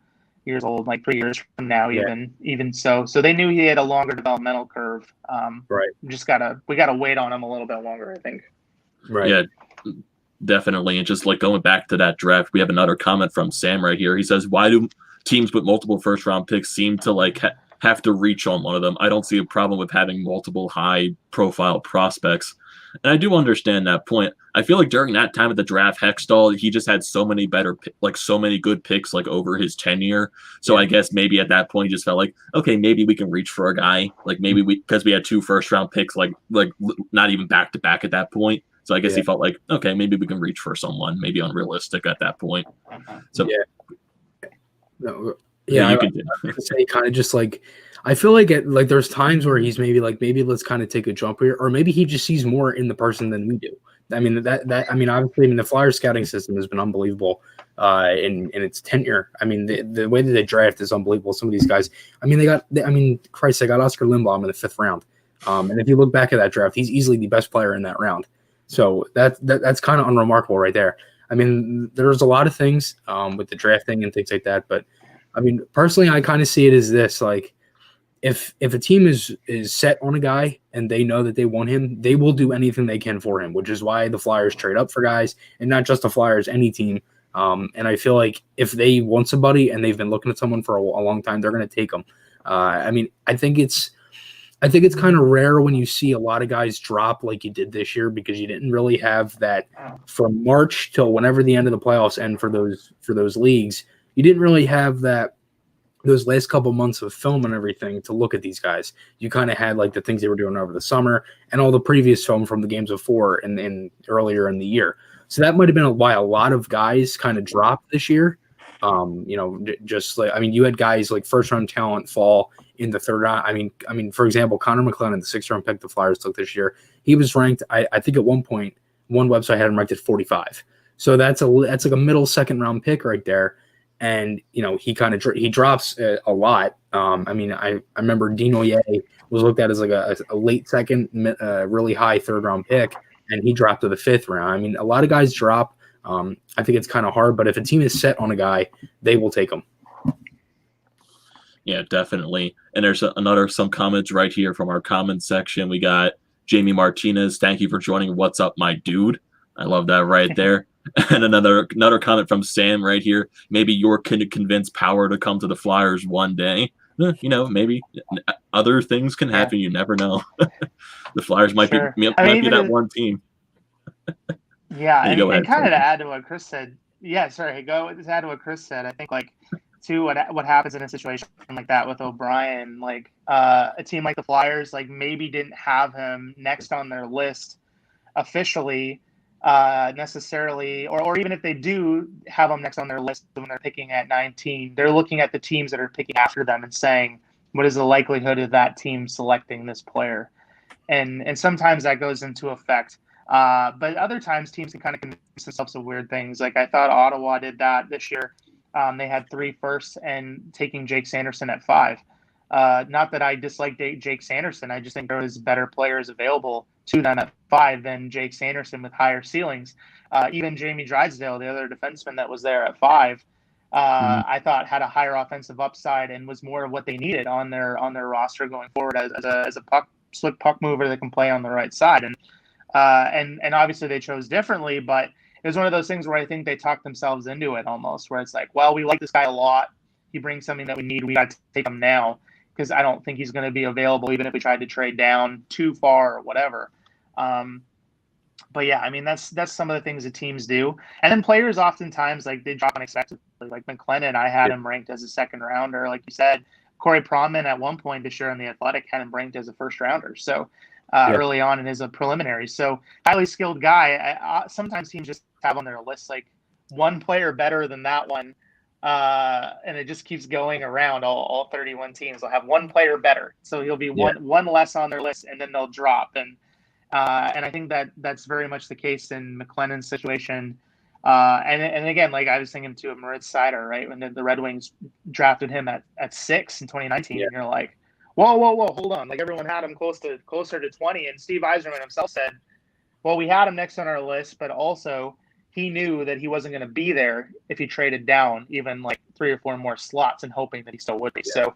years old, like 3 years from now, even so. So they knew he had a longer developmental curve. Right. We gotta wait on him a little bit longer, I think. Right. Yeah, definitely. And just like going back to that draft, we have another comment from Sam right here. He says, "Why do teams with multiple 1st-round picks seem to like have to reach on one of them? I don't see a problem with having multiple high-profile prospects." And I do understand that point. I feel like during that time of the draft, Hextall, he just had so many so many good picks like over his tenure. So I guess maybe at that point he just felt like, okay, maybe we can reach for a guy. Like maybe because we had 2 1st-round picks, like not even back to back at that point. So I guess he felt like, okay, maybe we can reach for someone, maybe unrealistic at that point. So I say kind of just like, I feel like there's times where he's maybe let's kind of take a jump here, or maybe he just sees more in the person than we do. I mean obviously the Flyers scouting system has been unbelievable in its tenure. I mean the way that they draft is unbelievable. Some of these guys, they got Oscar Lindblom in the 5th round, and if you look back at that draft, he's easily the best player in that round. So that's kind of unremarkable right there. I mean, there's a lot of things with the drafting and things like that, but I mean, personally, I kind of see it as this, like, if a team is set on a guy and they know that they want him, they will do anything they can for him, which is why the Flyers trade up for guys, and not just the Flyers, any team. And I feel like if they want somebody and they've been looking at someone for a long time, they're going to take them. I mean, I think it's kind of rare when you see a lot of guys drop like you did this year, because you didn't really have that from March till whenever the end of the playoffs end for those leagues. You didn't really have those last couple months of film and everything to look at these guys. You kind of had like the things they were doing over the summer and all the previous film from the games before and earlier in the year. So that might have been why a lot of guys kind of dropped this year. Just like, I mean, you had guys like first round talent fall in the third round. I mean, for example, Conor Mclean, the 6th round pick the Flyers took this year, he was ranked, I think at one point, one website had him ranked at 45. So that's like a middle second round pick right there. And, he he drops a lot. I mean, I remember Dinoye was looked at as like a late second, really high third round pick, and he dropped to the 5th round. I mean, a lot of guys drop. I think it's kind of hard, but if a team is set on a guy, they will take him. Yeah, definitely. And there's some comments right here from our comments section. We got Jamie Martinez. Thank you for joining. What's up, my dude? I love that right there. And another comment from Sam right here. Maybe York can convince Power to come to the Flyers one day. Maybe other things can happen. You never know. The Flyers might be that one team. Yeah, and kind of to add to what Chris said. Yeah, sorry. To add to what Chris said. I think too, what happens in a situation like that with O'Brien, a team like the Flyers, maybe didn't have him next on their list officially. Necessarily, or even if they do have them next on their list when they're picking at 19, they're looking at the teams that are picking after them and saying, what is the likelihood of that team selecting this player? And sometimes that goes into effect. But other times teams can kind of convince themselves of weird things. I thought Ottawa did that this year. They had 3 firsts and taking Jake Sanderson at 5. Not that I dislike Jake Sanderson. I just think there was better players available to them at 5 than Jake Sanderson with higher ceilings. Even Jamie Drysdale, the other defenseman that was there at 5, I thought had a higher offensive upside and was more of what they needed on their roster going forward as a slick puck mover that can play on the right side. And obviously they chose differently, but it was one of those things where I think they talked themselves into it almost, where it's like, well, we like this guy a lot. He brings something that we need. We got to take him now, because I don't think he's going to be available even if we tried to trade down too far or whatever. But yeah, I mean, that's some of the things that teams do. And then players oftentimes, they drop unexpectedly. Like Mclennan, I had him ranked as a 2nd rounder. Like you said, Corey Pronman at one point this year on The Athletic had him ranked as a 1st rounder. So early on in his preliminary. So highly skilled guy. Sometimes teams just have on their list one player better than that one. And it just keeps going around. All 31 teams will have one player better, so he'll be one less on their list, and then they'll drop. And I think that's very much the case in Mclennan's situation. And again, I was thinking too of Moritz Seider, right? When the Red Wings drafted him at 6 in 2019, and you're like, whoa, hold on! Everyone had him closer to 20, and Steve Yzerman himself said, well, we had him next on our list, but also he knew that he wasn't going to be there if he traded down even 3 or 4 more slots, and hoping that he still would be. Yeah. So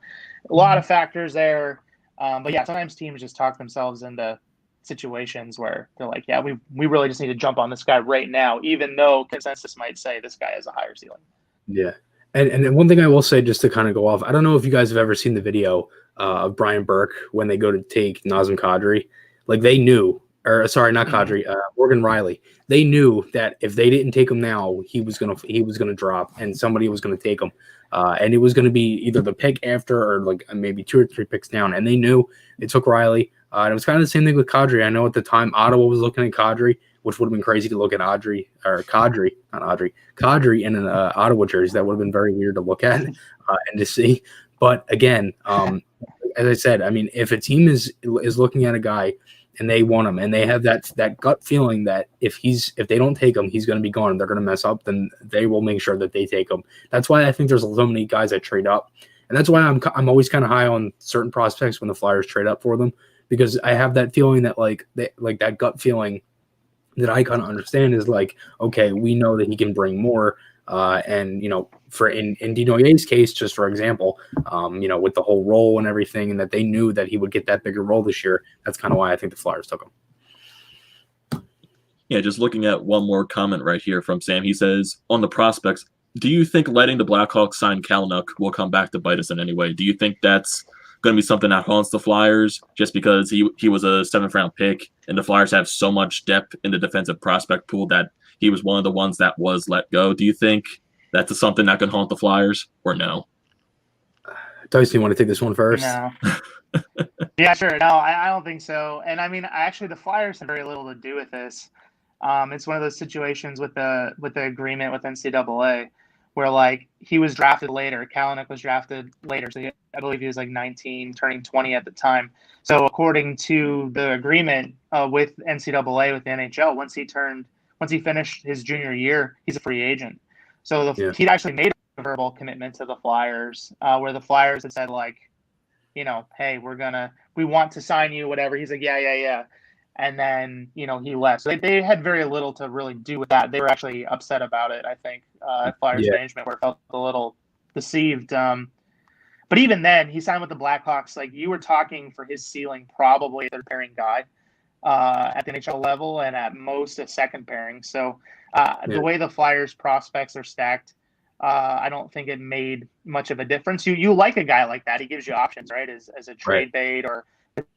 a lot of factors there. But yeah, sometimes teams just talk themselves into situations where they're like, yeah, we really just need to jump on this guy right now, even though consensus might say this guy has a higher ceiling. Yeah. And one thing I will say, just to kind of go off, I don't know if you guys have ever seen the video of Brian Burke when they go to take Nazem Kadri. They knew, or sorry, not Kadri, Morgan Riley. They knew that if they didn't take him now, he was gonna drop, and somebody was gonna take him, and it was gonna be either the pick after or maybe 2 or 3 picks down. And they knew. They took Riley. And it was kind of the same thing with Kadri. I know at the time Ottawa was looking at Kadri, which would have been crazy to look at Kadri in an Ottawa jersey. That would have been very weird to look at and to see. But again, as I said, I mean, if a team is looking at a guy and they want him, and they have that gut feeling that if they don't take him, he's going to be gone, and they're going to mess up, then they will make sure that they take him. That's why I think there's so many guys that trade up, and that's why I'm always kind of high on certain prospects when the Flyers trade up for them, because I have that feeling that that gut feeling that I kind of understand is okay, we know that he can bring more. And for in Dinoye's case, just for example, with the whole role and everything, and that they knew that he would get that bigger role this year, that's kind of why I think the Flyers took him. Yeah, just looking at one more comment right here from Sam. He says, on the prospects, do you think letting the Blackhawks sign Kalynuk will come back to bite us in any way? Do you think that's going to be something that haunts the Flyers just because he was a 7th-round pick and the Flyers have so much depth in the defensive prospect pool that he was one of the ones that was let go? Do you think that's something that can haunt the Flyers or no? Tyson, you want to take this one first? No. Yeah, sure. No, I don't think so. And I mean, actually, the Flyers have very little to do with this. It's one of those situations with the agreement with NCAA where, like, he was drafted later. Kalynuk was drafted later. So I believe he was like 19, turning 20 at the time. So according to the agreement with NCAA, with the NHL, once he finished his junior year, he's a free agent. So he'd actually made a verbal commitment to the Flyers where the Flyers had said, like, you know, hey, we want to sign you, whatever. He's like, yeah. And then, you know, he left. So they had very little to really do with that. They were actually upset about it, I think. Flyers management felt a little deceived. But even then, he signed with the Blackhawks. Like, you were talking for his ceiling, probably a third-pairing guy at the NHL level, and at most a second pairing. So the way the Flyers prospects are stacked, I don't think it made much of a difference. You like a guy like that. He gives you options, right, as a trade bait or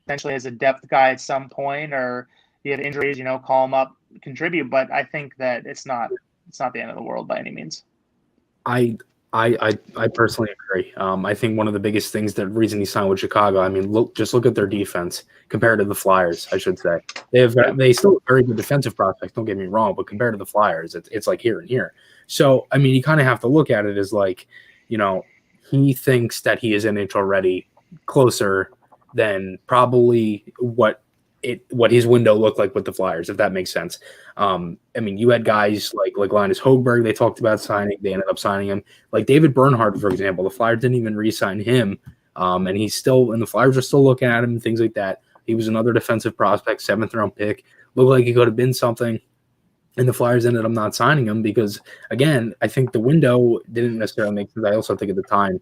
potentially as a depth guy at some point, or you have injuries, you know, call him up, contribute. But I think that it's not the end of the world by any means. I personally agree. I think one of the biggest things, the reason he signed with Chicago, I mean, look at their defense compared to the Flyers, I should say. They still have very good defensive prospects, don't get me wrong, but compared to the Flyers, it's like here and here. So, I mean, you kind of have to look at it as like, you know, he thinks that he is NHL ready closer than probably what his window looked like with the Flyers, if that makes sense. I mean, you had guys like Linus Hogberg, they talked about signing, they ended up signing him. Like David Bernhardt, for example, the Flyers didn't even re-sign him, and the Flyers are still looking at him and things like that. He was another defensive prospect, 7th-round pick, looked like he could have been something, and the Flyers ended up not signing him because, again, I think the window didn't necessarily make sense. I also think at the time,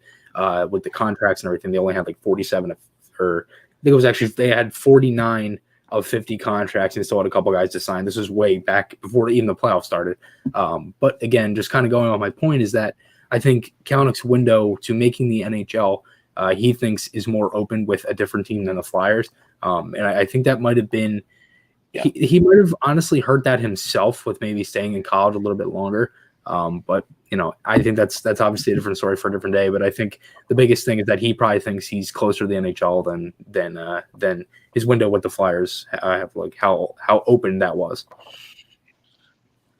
with the contracts and everything, they only had like 47 or I think it was actually they had 49 of 50 contracts and still had a couple guys to sign. This was way back before even the playoffs started. But again, just kind of going on my point is that I think Kalynuk's window to making the NHL, he thinks is more open with a different team than the Flyers. And I think that might have been, he might have honestly heard that himself with maybe staying in college a little bit longer. But you know, I think that's obviously a different story for a different day. But I think the biggest thing is that he probably thinks he's closer to the NHL than his window with the Flyers. Have like how open that was.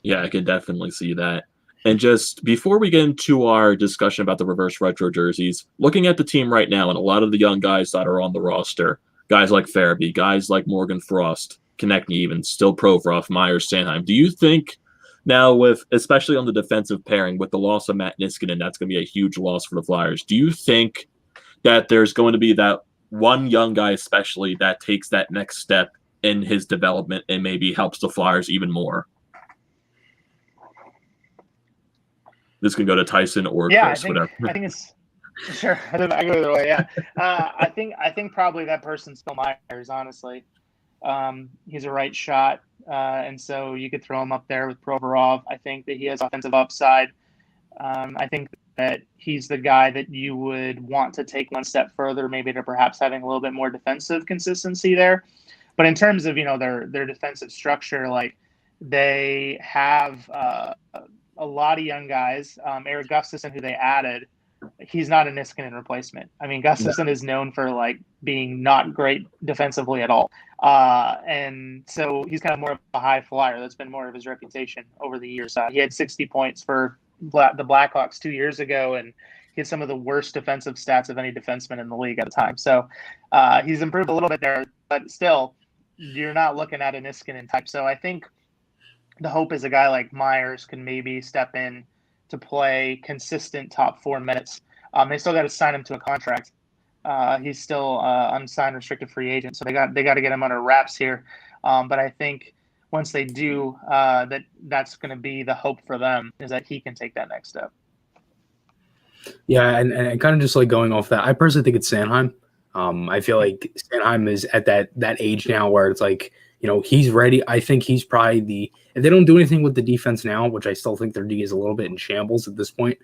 Yeah, I could definitely see that. And just before we get into our discussion about the reverse retro jerseys, looking at the team right now and a lot of the young guys that are on the roster, guys like Farabee, guys like Morgan Frost, Konechny, even still Provorov, Myers, Sanheim. Do you think now, with especially on the defensive pairing, with the loss of Matt Niskanen, that's going to be a huge loss for the Flyers. Do you think that there's going to be that one young guy, especially, that takes that next step in his development and maybe helps the Flyers even more? This can go to Tyson or Chris, whatever. I think it's sure. I go either way. Yeah, I think probably that person's Phil Myers. Honestly, he's a right shot. And so you could throw him up there with Provorov. I think that he has offensive upside. I think that he's the guy that you would want to take one step further, maybe to perhaps having a little bit more defensive consistency there. But in terms of, you know, their defensive structure, like they have a lot of young guys. Eric Gustafsson, who they added, he's not a Niskanen replacement. I mean, Gustafsson is known for like being not great defensively at all. And so he's kind of more of a high flyer. That's been more of his reputation over the years. He had 60 points for the Blackhawks 2 years ago, and he had some of the worst defensive stats of any defenseman in the league at the time. So he's improved a little bit there, but still, you're not looking at a Niskanen type. So I think the hope is a guy like Myers can maybe step in to play consistent top 4 minutes. They still got to sign him to a contract. He's still unsigned restricted free agent, so they got to get him under wraps here. But I think once they do, that's going to be the hope for them, is that he can take that next step. Yeah, and kind of just like going off that, I personally think it's Sanheim. I feel like Sanheim is at that age now where it's like, he's ready. I think he's probably if they don't do anything with the defense now, which I still think their D is a little bit in shambles at this point.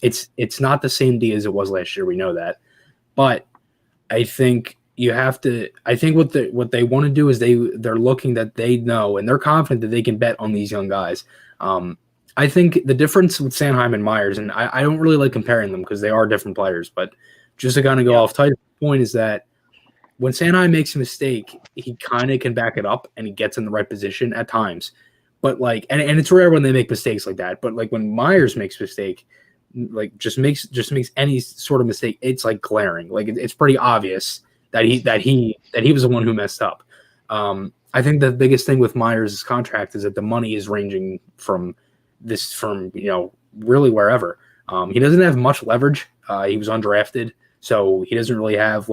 It's not the same D as it was last year. We know that, but I think you have to. I think what they want to do is they're looking that they know and they're confident that they can bet on these young guys. I think the difference with Sanheim and Myers, and I don't really like comparing them because they are different players, but just to kind of go off tight point is that when Sanheim makes a mistake, he kind of can back it up and he gets in the right position at times. But and it's rare when they make mistakes like that. But like when Myers makes a mistake, like just makes any sort of mistake, it's like glaring. Like it's pretty obvious that he was the one who messed up. I think the biggest thing with Myers' contract is that the money is ranging from really wherever. He doesn't have much leverage. He was undrafted, so he doesn't really have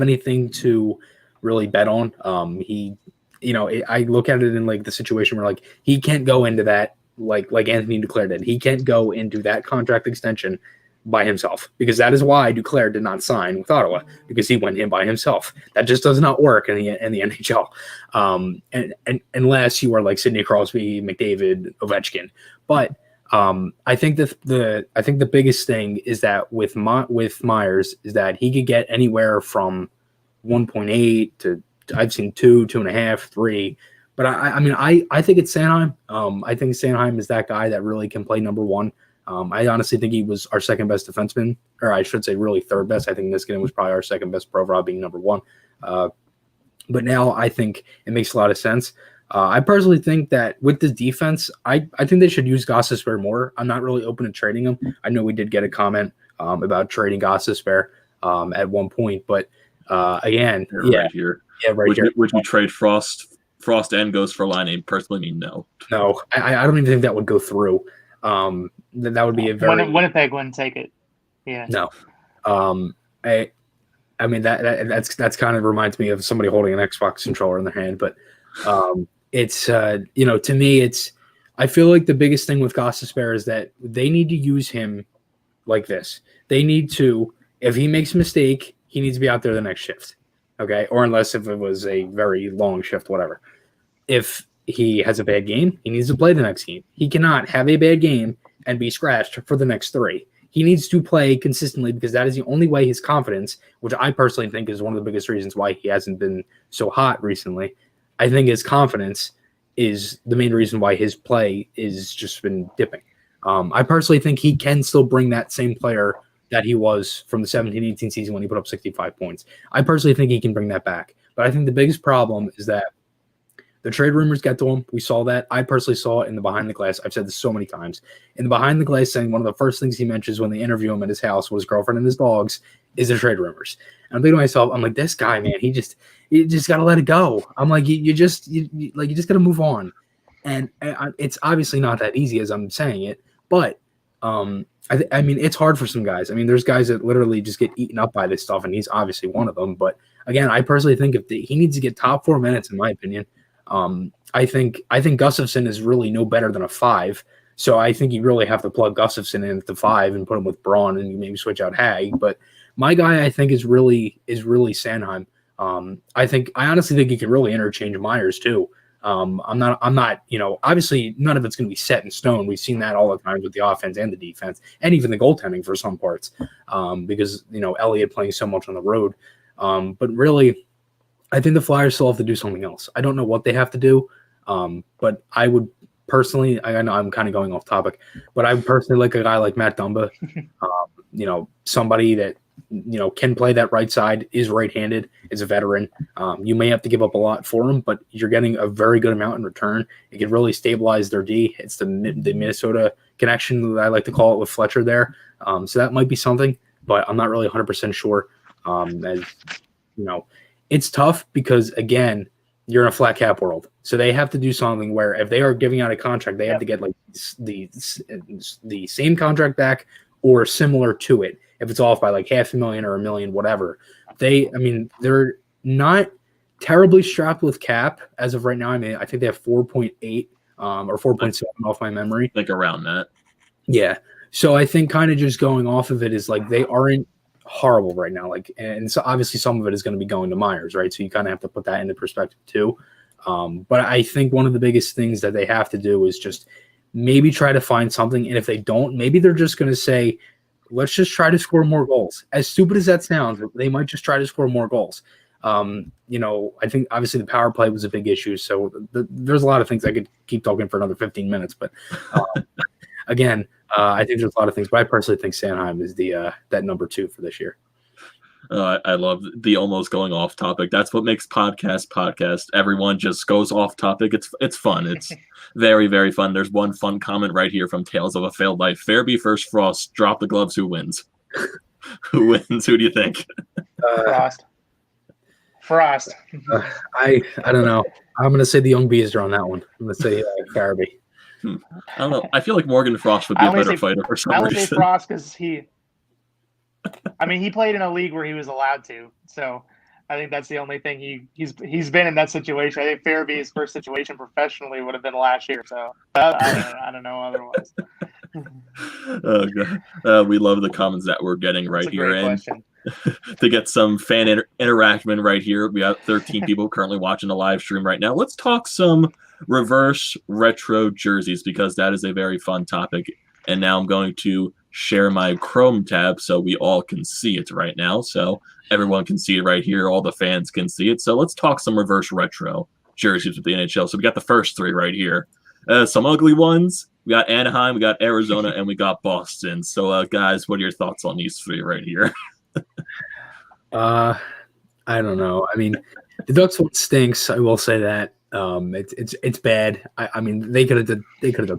anything to really bet on. I look at it in like the situation where like he can't go into that like Anthony Duclair did. He can't go into that contract extension by himself because that is why Duclair did not sign with Ottawa because he went in by himself. That just does not work in the NHL. And unless you are like Sidney Crosby, McDavid, Ovechkin. But I think the biggest thing is that with Myers is that he could get anywhere from 1.8 to I've seen 2, 2.5, 3. But I think it's Sanheim. I think Sanheim is that guy that really can play number one. I honestly think he was our second best defenseman, or I should say really third best. I think Niskanen was probably our second best pro overall being number one. But now I think it makes a lot of sense. I personally think that with the defense, I think they should use Gostisbehere more. I'm not really open to trading him. I know we did get a comment about trading Gostisbehere at one point, but again, right here. Yeah, right here. Would you trade Frost and Ghost for Laine? Personally, mean no. No, I don't even think that would go through. That would be a very Winnipeg wouldn't take it. Yeah. No. I mean that's kind of reminds me of somebody holding an Xbox controller in their hand, but it's to me I feel like the biggest thing with Gostisbehere is that they need to use him like this. They need to, if he makes a mistake, he needs to be out there the next shift. Okay? Or unless if it was a very long shift, whatever. If he has a bad game, he needs to play the next game. He cannot have a bad game and be scratched for the next 3. He needs to play consistently because that is the only way his confidence, which I personally think is one of the biggest reasons why he hasn't been so hot recently. I think his confidence is the main reason why his play is just been dipping. I personally think he can still bring that same player that he was from the 17-18 season when he put up 65 points. I personally think he can bring that back. But I think the biggest problem is that the trade rumors get to him. We saw that. I personally saw it in the Behind the Glass. I've said this so many times. In the Behind the Glass saying one of the first things he mentions when they interview him at his house with his girlfriend and his dogs is the trade rumors. And I'm thinking to myself, I'm like, this guy, man, you just got to let it go. I'm like, you just got to move on. And it's obviously not that easy as I'm saying it, but I mean, it's hard for some guys. I mean, there's guys that literally just get eaten up by this stuff, and he's obviously one of them. But again, I personally think he needs to get top 4 minutes, in my opinion. I think Gustafsson is really no better than a 5. So I think you really have to plug Gustafsson in at the 5 and put him with Braun and maybe switch out Hag. But my guy, I think, is really Sanheim. I honestly think he can really interchange Myers too. I'm not, obviously none of it's going to be set in stone. We've seen that all the time with the offense and the defense and even the goaltending for some parts, because, Elliott playing so much on the road. But really, I think the Flyers still have to do something else. I don't know what they have to do. But I would personally, I know I'm kind of going off topic, but I would personally like a guy like Matt Dumba, somebody that, can play that right side, is right-handed, is a veteran. You may have to give up a lot for him, but you're getting a very good amount in return. It can really stabilize their D. It's the Minnesota connection that I like to call it with Fletcher there. So that might be something, but I'm not really 100% sure. It's tough because, again, you're in a flat cap world. So they have to do something where if they are giving out a contract, they have to get like the same contract back or similar to it. If it's off by like $500,000 or $1 million, whatever. They're not terribly strapped with cap as of right now. I mean, I think they have 4.8 or 4.7 off my memory. Like around that. Yeah. So I think kind of just going off of it is like they aren't horrible right now. Like, and so obviously some of it is going to be going to Myers, right? So you kind of have to put that into perspective too. But I think one of the biggest things that they have to do is just maybe try to find something. And if they don't, maybe they're just going to say, let's just try to score more goals. As stupid as that sounds, they might just try to score more goals. I think obviously the power play was a big issue. So there's a lot of things. I could keep talking for another 15 minutes, but again, I think there's a lot of things, but I personally think Sanheim is that number 2 for this year. I love the almost going off topic. That's what makes podcast. Everyone just goes off topic. It's fun. It's very, very fun. There's one fun comment right here from Tales of a Failed Life. Fairby first Frost. Drop the gloves. Who wins? Who wins? Who do you think? Frost. I don't know. I'm going to say the Young Bees are on that one. I'm going to say Farabee. I don't know. I feel like Morgan Frost would be a better fighter for some reason. I would say Frost because he played in a league where he was allowed to. So I think that's the only thing he's been in that situation. I think Farabee's first situation professionally would have been last year. So I don't know otherwise. Oh God. We love the comments that we're getting right here. And to get some fan interaction right here, we got 13 people currently watching the live stream right now. Let's talk some reverse retro jerseys because that is a very fun topic. And now I'm going to share my Chrome tab so we all can see it right now. So everyone can see it right here. All the fans can see it. So let's talk some reverse retro jerseys with the NHL. So we got the first 3 right here. Some ugly ones. We got Anaheim, we got Arizona, and we got Boston. So guys, what are your thoughts on these 3 right here? I don't know. I mean, the Ducks one stinks. I will say that. It's bad. I mean, they could have done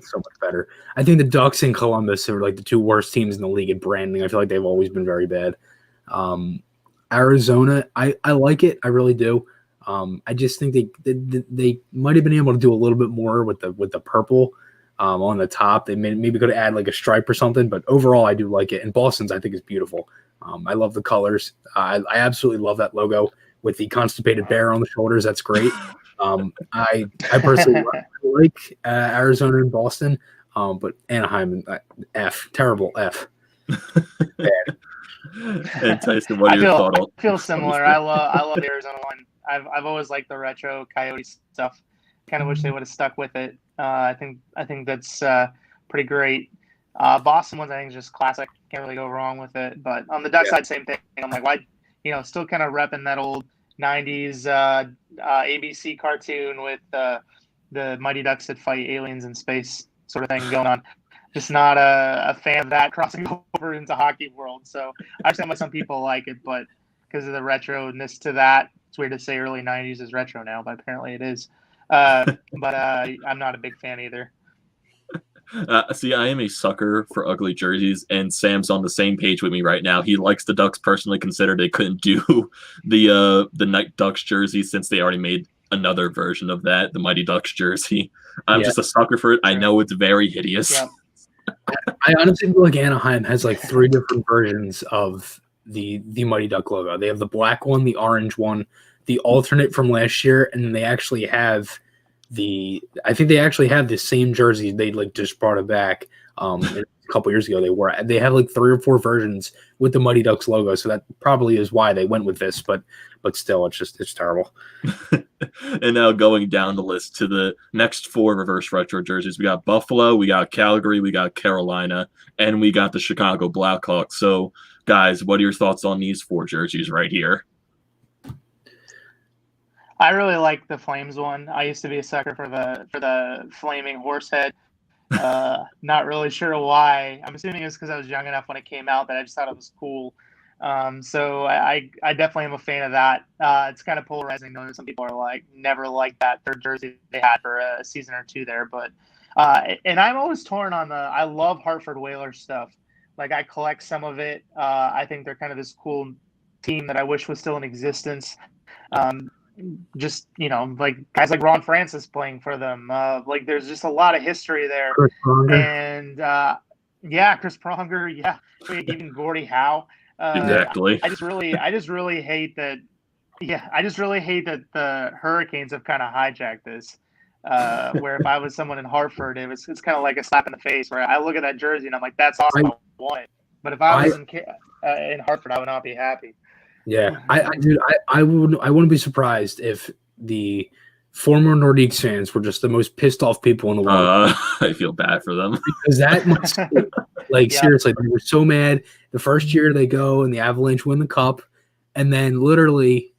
so much better. I think the Ducks and Columbus are like the 2 worst teams in the league at branding. I feel like they've always been very bad. Arizona, I like it. I really do. I just think they might have been able to do a little bit more with the purple on the top. They maybe could add like a stripe or something. But overall, I do like it. And Boston's, I think, is beautiful. I love the colors. I absolutely love that logo with the constipated bear on the shoulders. That's great. I personally like Arizona and Boston, but Anaheim, terrible F. And Tyson, what are your thoughts? I feel similar. I love the Arizona one. I've always liked the retro Coyote stuff. Kind of wish they would have stuck with it. I think that's pretty great. Boston ones I think is just classic. Can't really go wrong with it. But on the Duck side, same thing. I'm like, why? Still kind of repping that old 90s ABC cartoon with the Mighty Ducks that fight aliens in space sort of thing going on. Just not a fan of that crossing over into hockey world. So I understand why some people like it, but because of the retro-ness to that, it's weird to say early 90s is retro now, but apparently it is. But I'm not a big fan either. See, I am a sucker for ugly jerseys, and Sam's on the same page with me right now. He likes the Ducks personally, considered they couldn't do the Night Ducks jersey since they already made another version of that, the Mighty Ducks jersey. I'm just a sucker for it. I know it's very hideous. Yeah. I honestly feel like Anaheim has like 3 different versions of the Mighty Duck logo. They have the black one, the orange one, the alternate from last year, and then they actually have I think they actually have the same jersey. They like just brought it back a couple years ago. They have like 3 or 4 versions with the Mighty Ducks logo. So that probably is why they went with this, but still it's terrible. And now going down the list to the next 4 reverse retro jerseys, we got Buffalo, we got Calgary, we got Carolina, and we got the Chicago Blackhawks. So guys, what are your thoughts on these 4 jerseys right here? I really like the Flames one. I used to be a sucker for the flaming horse head. Not really sure why. I'm assuming it's because I was young enough when it came out that I just thought it was cool. So I definitely am a fan of that. It's kind of polarizing though. Some people are like never liked that third jersey they had for a season or 2 there. But and I'm always torn on I love Hartford Whalers stuff. Like I collect some of it. I think they're kind of this cool team that I wish was still in existence. Just like guys like Ron Francis playing for them. Like there's just a lot of history there. Chris Pronger. And Chris Pronger, even Gordie Howe. Exactly. I just really hate that. Yeah, I just really hate that the Hurricanes have kind of hijacked this. Where if I was someone in Hartford, it's kind of like a slap in the face. Where I look at that jersey and I'm like, that's awesome. I want it. But if I was in Hartford, I would not be happy. Yeah, I wouldn't be surprised if the former Nordiques fans were just the most pissed off people in the world. I feel bad for them because that must seriously, they were so mad. The first year they go and the Avalanche win the cup, and then literally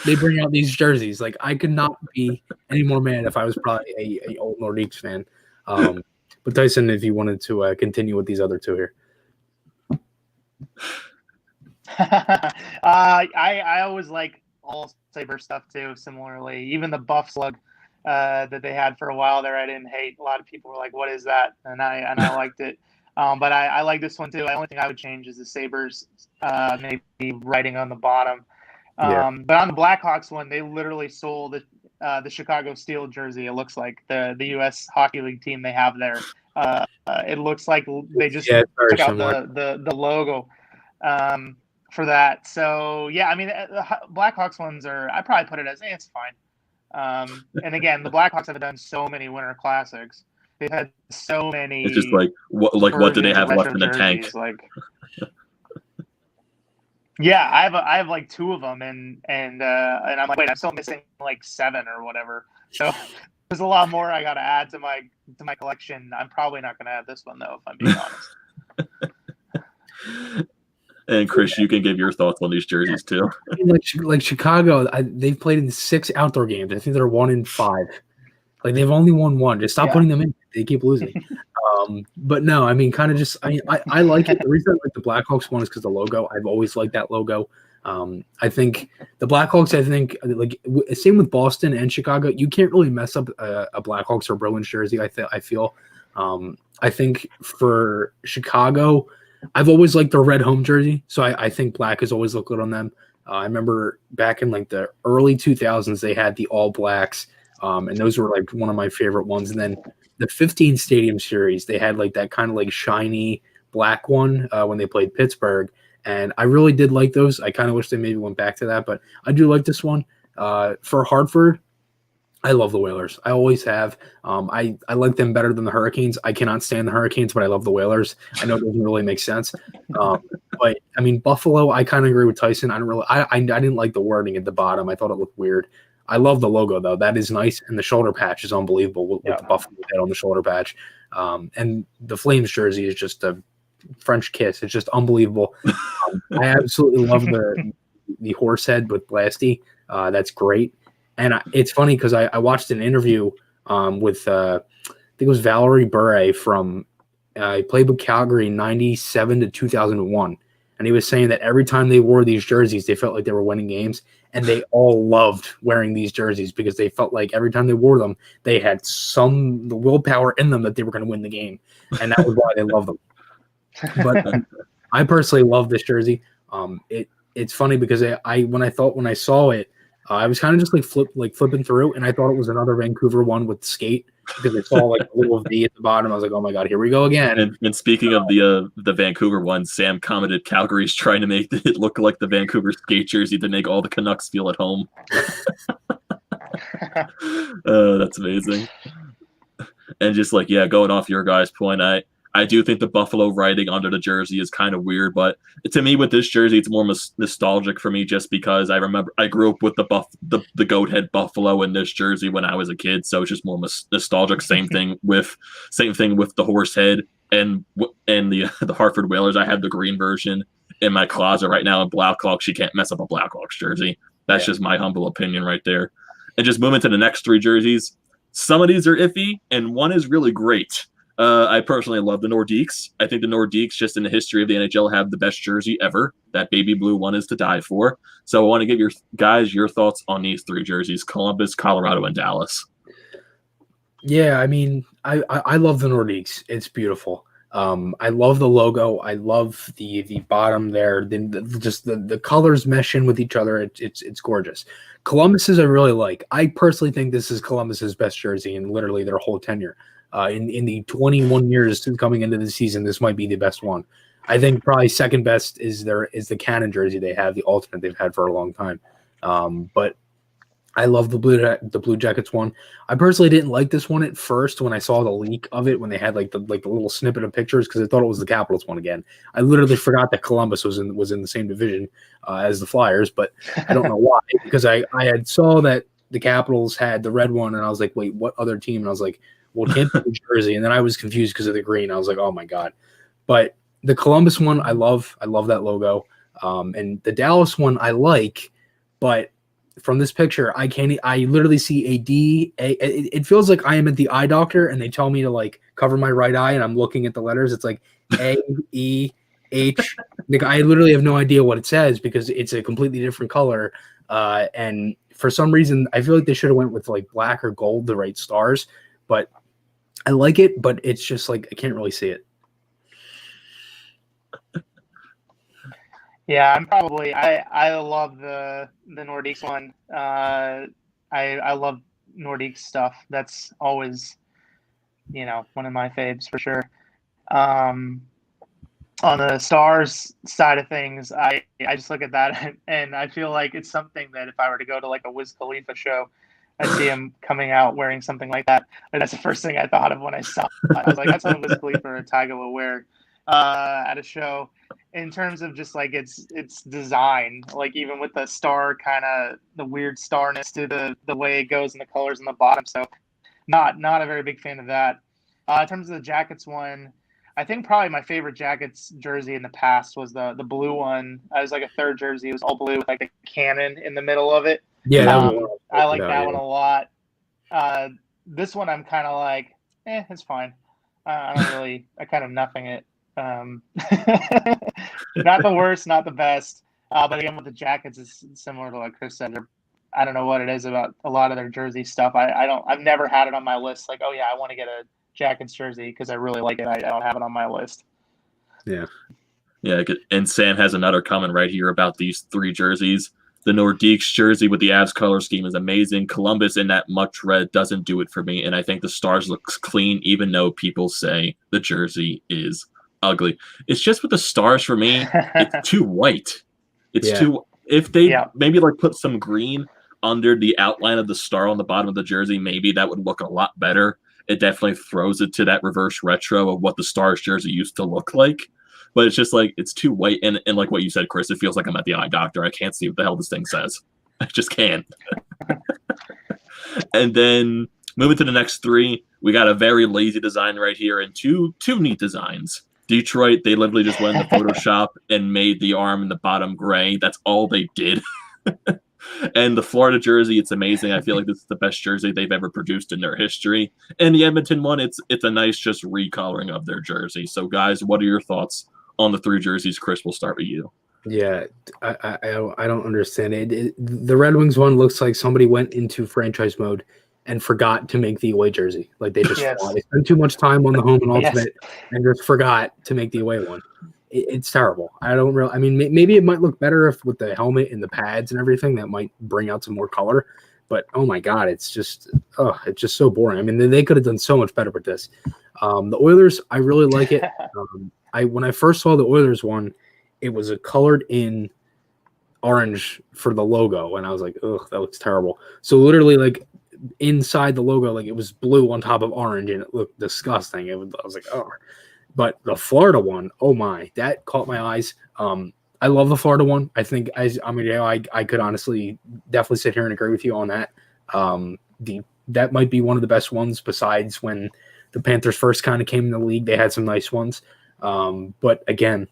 they bring out these jerseys. Like, I could not be any more mad if I was probably a old Nordiques fan. But Tyson, if you wanted to continue with these other two here. I always like all Sabre stuff too. Similarly, even the Buff Slug that they had for a while there, I didn't hate. A lot of people were like, "What is that?" And I liked it. But I like this one too. The only thing I would change is the Sabres maybe writing on the bottom. But on the Blackhawks one, they literally sold the Chicago Steel jersey. It looks like the U.S. Hockey League team they have there. It looks like they just took out the logo for that. So yeah, I mean, the Blackhawks ones I probably put it as it's fine. And again, the Blackhawks have done so many Winter Classics. They've had so many. It's just what do they have left in the tank? Like, yeah, I have like 2 of them, and I'm like, wait, I'm still missing like 7 or whatever. So there's a lot more I got to add to my collection. I'm probably not going to add this one though, if I'm being honest. And Chris, you can give your thoughts on these jerseys too. Like Chicago, they've played in 6 outdoor games. I think they're 1-5. Like, they've only won 1. Just stop putting them in. They keep losing. But no, I mean, kind of just. I like it. The reason I like the Blackhawks one is because the logo. I've always liked that logo. I think the Blackhawks. Like same with Boston and Chicago. You can't really mess up a Blackhawks or Bruins jersey. I feel. I think for Chicago, I've always liked their red home jersey, so I think black has always looked good on them. I remember back in like the early 2000s, they had the all blacks, and those were like one of my favorite ones. And then the 15 Stadium Series, they had like that kind of like shiny black one when they played Pittsburgh, and I really did like those. I kind of wish they maybe went back to that, but I do like this one. For Hartford, I love the Whalers. I always have. I like them better than the Hurricanes. I cannot stand the Hurricanes, but I love the Whalers. I know it doesn't really make sense. But I mean, Buffalo, I kind of agree with Tyson. I didn't like the wording at the bottom. I thought it looked weird. I love the logo though. That is nice. And the shoulder patch is unbelievable with the Buffalo head on the shoulder patch. And the Flames jersey is just a French kiss. It's just unbelievable. I absolutely love the horse head with Blasty. That's great. And it's funny because I watched an interview with I think it was Valerie Bure from he played with Calgary 97 to 2001, and he was saying that every time they wore these jerseys, they felt like they were winning games, and they all loved wearing these jerseys because they felt like every time they wore them, they had the willpower in them that they were going to win the game, and that was why they loved them. But I personally love this jersey. It's funny because when I saw it. I was kind of just flipping through, and I thought it was another Vancouver one with the skate because I saw like a little V at the bottom. I was like, "Oh my god, here we go again!" And speaking of the Vancouver one, Sam commented, "Calgary's trying to make it look like the Vancouver skate jersey to make all the Canucks feel at home." That's amazing. And just going off your guys' point, I do think the Buffalo writing under the jersey is kind of weird, but to me with this jersey, it's more nostalgic for me just because I remember I grew up with the goat head Buffalo in this jersey when I was a kid, so it's just more nostalgic. Same thing with the horse head and the Hartford Whalers. I have the green version in my closet right now, and Blackhawks, you can't mess up a Blackhawks jersey. That's just my humble opinion right there. And just moving to the next 3 jerseys, some of these are iffy, and one is really great. I personally love the Nordiques. I think the Nordiques, just in the history of the NHL, have the best jersey ever. That baby blue one is to die for. So I want to give your thoughts on these 3 jerseys: Columbus, Colorado, and Dallas. Yeah, I mean, I love the Nordiques. It's beautiful. I love the logo. I love the bottom there. The colors mesh in with each other. It's gorgeous. Columbus's I really like. I personally think this is Columbus's best jersey in literally their whole tenure. In the 21 years coming into the season, this might be the best one. I think probably second best is the Cannon jersey they have, the alternate they've had for a long time. But I love the Blue Jackets one. I personally didn't like this one at first when I saw the leak of it, when they had like the little snippet of pictures, because I thought it was the Capitals one again. I literally forgot that Columbus was in the same division as the Flyers, but I don't know why, because I had saw that the Capitals had the red one, and I was like, wait, what other team? And I was like, well, it can't be New Jersey. And then I was confused because of the green. I was like, oh my God. But the Columbus one, I love that logo. And the Dallas one I like, but from this picture, I literally see a D. It feels like I am at the eye doctor and they tell me to like cover my right eye and I'm looking at the letters. It's like A, E, H. Like, I literally have no idea what it says because it's a completely different color. And for some reason, I feel like they should have went with like black or gold, the right stars. But I like it, but it's just like I can't really see it. Yeah, I love the Nordiques one. I love Nordique stuff. That's always, one of my faves for sure. On the Stars side of things, I just look at that and I feel like it's something that if I were to go to like a Wiz Khalifa show, I see him coming out wearing something like that. And that's the first thing I thought of when I saw it. I was like, that's what Wiz Khalifa or Tyga will wear at a show. In terms of just like its design, like even with the star, kind of the weird starness to the way it goes and the colors on the bottom. So not a very big fan of that. In terms of the Jackets one, I think probably my favorite Jackets jersey in the past was the blue one. I was like a third jersey. It was all blue with like a cannon in the middle of it. Yeah, I like that one a lot. This one I'm kind of like, it's fine. I kind of nothing it. Not the worst, not the best. But again, with the Jackets, it's similar to like Chris said. I don't know what it is about a lot of their jersey stuff. I've never had it on my list. Like, oh yeah, I want to get a Jackets jersey because I really like it. I don't have it on my list. Yeah. And Sam has another comment right here about these three jerseys. The Nordiques jersey with the Avs color scheme is amazing. Columbus in that much red doesn't do it for me, and I think the Stars looks clean, even though people say the jersey is ugly. It's just with the Stars for me, it's too white. If they maybe like put some green under the outline of the star on the bottom of the jersey, maybe that would look a lot better. It definitely throws it to that reverse retro of what the Stars jersey used to look like. But it's just like, it's too white. And like what you said, Chris, it feels like I'm at the eye doctor. I can't see what the hell this thing says. I just can't. And then moving to the next three, we got a very lazy design right here and two neat designs. Detroit, they literally just went into Photoshop and made the arm and the bottom gray. That's all they did. And the Florida jersey, it's amazing. I feel like this is the best jersey they've ever produced in their history. And the Edmonton one, it's a nice just recoloring of their jersey. So, guys, what are your thoughts on the three jerseys? Chris, we'll start with you. Yeah, I don't understand it. The Red Wings one looks like somebody went into franchise mode and forgot to make the away jersey. Like they just they spent too much time on the home and ultimate and just forgot to make the away one. It's terrible. I mean, maybe it might look better if with the helmet and the pads and everything that might bring out some more color. But oh my God, it's just so boring. I mean, they could have done so much better with this. The Oilers, I really like it. When I first saw the Oilers one, it was a colored in orange for the logo, and I was like, ugh, that looks terrible. So literally, like inside the logo, like it was blue on top of orange, and it looked disgusting. I was like, oh. But the Florida one, oh my, that caught my eyes. I love the Florida one. I think I could honestly definitely sit here and agree with you on that. That might be one of the best ones besides when the Panthers first kind of came in the league. They had some nice ones. But again,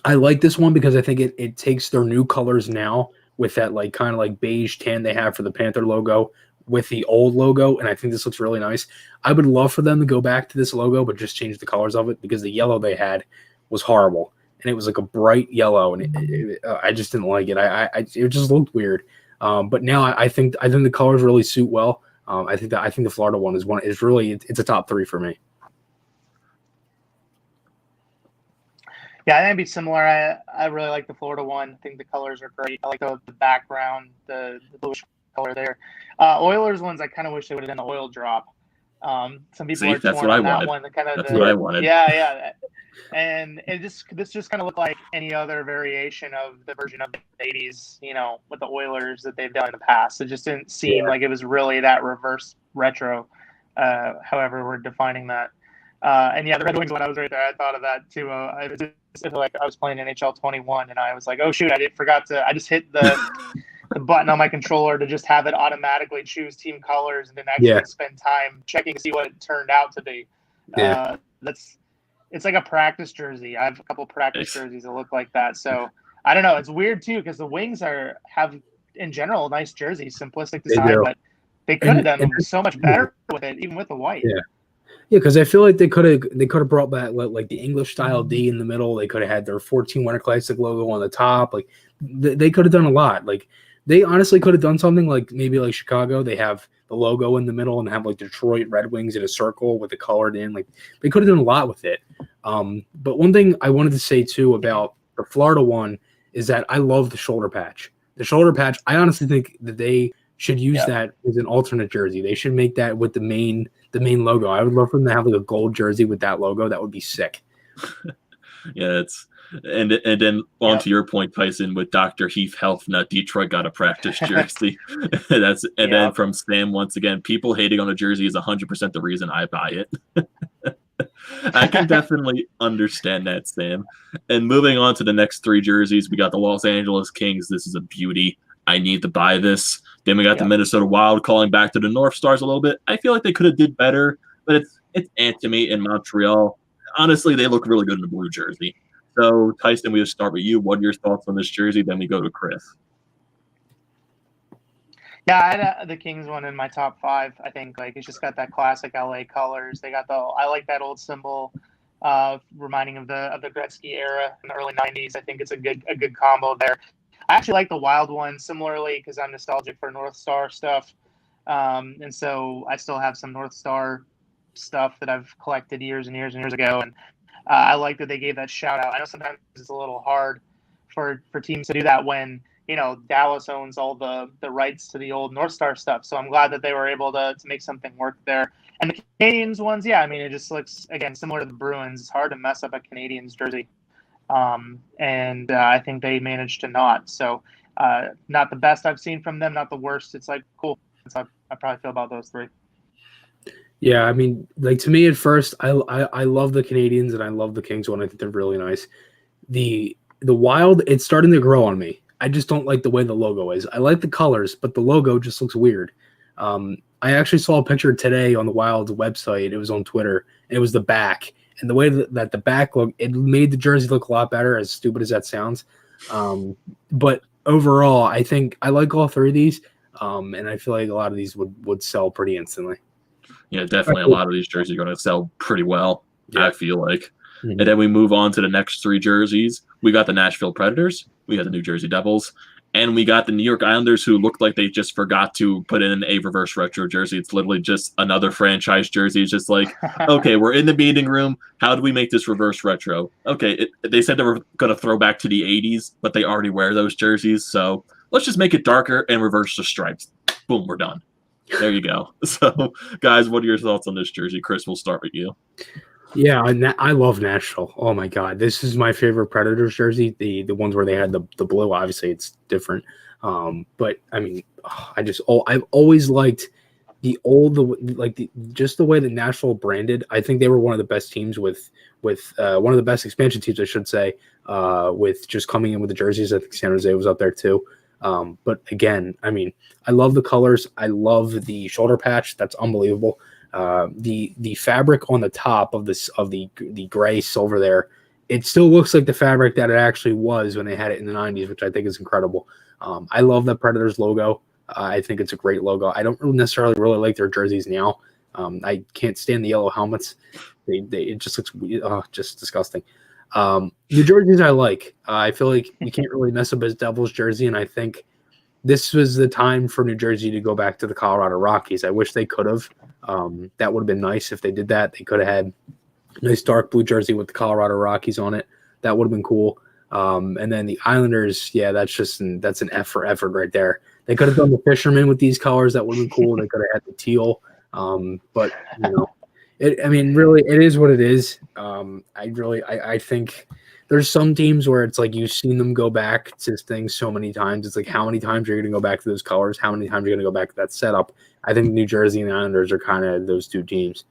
I like this one because I think it takes their new colors now with that like kind of like beige tan they have for the Panther logo with the old logo, and I think this looks really nice. I would love for them to go back to this logo but just change the colors of it because the yellow they had was horrible, and it was like a bright yellow, and I just didn't like it. It just looked weird. But now I think the colors really suit well. I think the Florida one is really it's a top three for me. Yeah, I think it'd be similar. I really like the Florida one. I think the colors are great. I like the background, the bluish color there. Oilers ones, I kind of wish they would have done the oil drop. Some people are torn on that one. That's what I wanted. Yeah. And this just kind of looked like any other variation of the version of the 80s, with the Oilers that they've done in the past. It just didn't seem like it was really that reverse retro, however we're defining that. And yeah, the Red Wings one, I was right there. I thought of that too. It was like I was playing NHL 21 and I was like, oh shoot, I just hit the button on my controller to just have it automatically choose team colors and then actually spend time checking to see what it turned out to be. Yeah. It's like a practice jersey. I have a couple practice jerseys that look like that. So I don't know. It's weird too because the Wings have in general nice jerseys, simplistic design, but they could have done so much better with it, even with the white. Yeah, because I feel like they could have brought back like the English style D in the middle. They could have had their 14 Winter Classic logo on the top. Like they could have done a lot. Like they honestly could have done something like maybe like Chicago. They have the logo in the middle and have like Detroit Red Wings in a circle with it colored in. Like they could have done a lot with it. But one thing I wanted to say too about the Florida one is that I love the shoulder patch. The shoulder patch, I honestly think that they should use that as an alternate jersey. They should make that with the main logo. I would love for them to have like a gold jersey with that logo. That would be sick. Yeah, and then on to your point, Tyson, with Dr. Heath Healthnut, Detroit got a practice jersey. Then from Sam once again, people hating on a jersey is 100% the reason I buy it. I can definitely understand that, Sam. And moving on to the next three jerseys, we got the Los Angeles Kings. This is a beauty. I need to buy this. Then we got the Minnesota Wild calling back to the North Stars a little bit. I feel like they could have did better, but it's Antony in Montreal. Honestly, they look really good in the blue jersey. So, Tyson, we'll start with you. What are your thoughts on this jersey? Then we go to Chris. Yeah, I had the Kings one in my top 5. I think it's just got that classic LA colors. They got I like that old symbol, reminding of the Gretzky era in the early 90s. I think it's a good combo there. I actually like the Wild one similarly because I'm nostalgic for North Star stuff, and so I still have some North Star stuff that I've collected years and years and years ago, and I like that they gave that shout out. I know sometimes it's a little hard for teams to do that when Dallas owns all the rights to the old North Star stuff. So I'm glad that they were able to make something work there. And the Canadians ones, it just looks, again, similar to the Bruins. It's hard to mess up a Canadians jersey. And I think they managed to not. So not the best I've seen from them, not the worst. It's cool. That's how I probably feel about those three. Yeah, I mean, to me at first, I love the Canadians and I love the Kings one. I think they're really nice. The Wild, it's starting to grow on me. I just don't like the way the logo is. I like the colors, but the logo just looks weird. I actually saw a picture today on the Wild's website. It was on Twitter, and it was the back. And the way that the back looked, it made the jersey look a lot better, as stupid as that sounds. But overall, I think I like all three of these, and I feel like a lot of these would sell pretty instantly. Yeah, definitely a lot of these jerseys are going to sell pretty well, I feel like. Mm-hmm. And then we move on to the next three jerseys. We got the Nashville Predators, we got the New Jersey Devils, and we got the New York Islanders, who looked like they just forgot to put in a reverse retro jersey. It's literally just another franchise jersey. It's just like, okay, we're in the meeting room. How do we make this reverse retro? Okay, they said they were going to throw back to the 80s, but they already wear those jerseys. So let's just make it darker and reverse the stripes. Boom, we're done. There you go. So, guys, what are your thoughts on this jersey? Chris, we'll start with you. Yeah, I love Nashville. Oh my God, this is my favorite Predators jersey. The ones where they had the blue. Obviously, it's different. But I mean, I've always liked just the way that Nashville branded. I think they were one of the best teams with one of the best expansion teams, I should say. With just coming in with the jerseys. I think San Jose was up there too. But again, I mean, I love the colors. I love the shoulder patch. That's unbelievable. The fabric on the top of the gray silver there, it still looks like the fabric that it actually was when they had it in the 90s, which I think is incredible. I love the Predators logo. I think it's a great logo. I don't necessarily really like their jerseys now. I can't stand the yellow helmets. It just looks just disgusting. New jerseys I like. I feel like you can't really mess up his Devils jersey, and I think this was the time for New Jersey to go back to the Colorado Rockies. I wish they could have. That would have been nice if they did that. They could have had a nice dark blue jersey with the Colorado Rockies on it. That would have been cool. And then the Islanders, that's an F for effort right there. They could have done the fisherman with these colors. That would have been cool. They could have had the teal. But I mean, really, it is what it is. I think there's some teams where it's like you've seen them go back to things so many times. It's like how many times are you going to go back to those colors? How many times are you going to go back to that setup? I think New Jersey and the Islanders are kind of those two teams.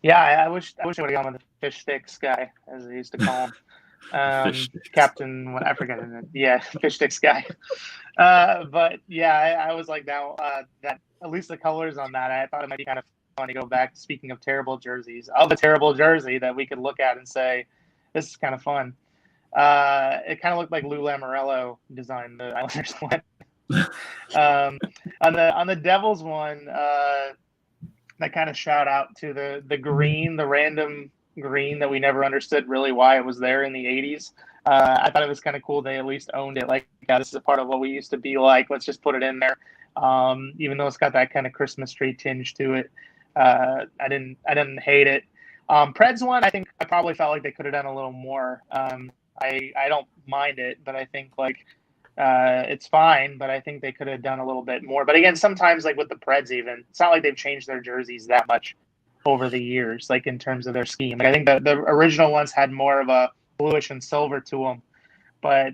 Yeah, I wish I would have gone with the fish sticks guy, as they used to call him. Captain, what I forget his name. Yeah, fish sticks guy. But yeah, I was like that at least the colors on that. I thought it might be kind of fun to go back. Speaking of terrible jerseys, of a terrible jersey that we could look at and say, this is kind of fun. It kind of looked like Lou Lamoriello designed the Islanders one. On the Devils one, that kind of shout out to the green, the random green that we never understood really why it was there in the 80s. I thought it was kind of cool they at least owned it. Like, yeah, this is a part of what we used to be like. Let's just put it in there. Even though it's got that kind of Christmas tree tinge to it. I didn't hate it. Preds one, I think I probably felt like they could have done a little more. I don't mind it, but I think it's fine, but I think they could have done a little bit more. But again, sometimes like with the Preds even, it's not like they've changed their jerseys that much over the years, like in terms of their scheme. Like, I think the original ones had more of a bluish and silver to them. But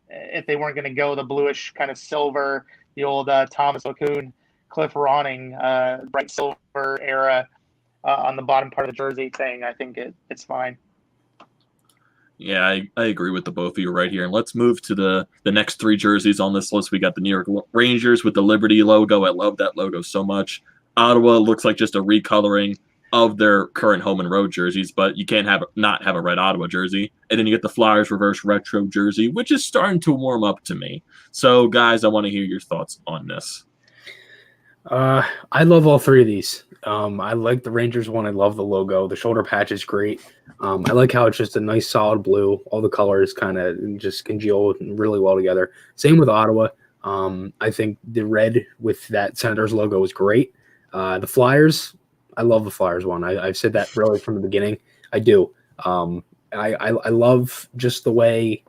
if they weren't going to go the bluish kind of silver, the old Thomas Lacoon, Cliff Ronning, bright silver era on the bottom part of the jersey thing, I think it's fine. Yeah, I agree with the both of you right here. And let's move to the next three jerseys on this list. We got the New York Rangers with the Liberty logo. I love that logo so much. Ottawa looks like just a recoloring of their current home and road jerseys, but you can't not have a red Ottawa jersey. And then you get the Flyers reverse retro jersey, which is starting to warm up to me. So, guys, I want to hear your thoughts on this. I love all three of these. I like the Rangers one. I love the logo. The shoulder patch is great. I like how it's just a nice solid blue. All the colors kind of just congeal really well together. Same with Ottawa. I think the red with that Senators logo is great. The Flyers, I love the Flyers one. I've said that really from the beginning. I do. I love just the way.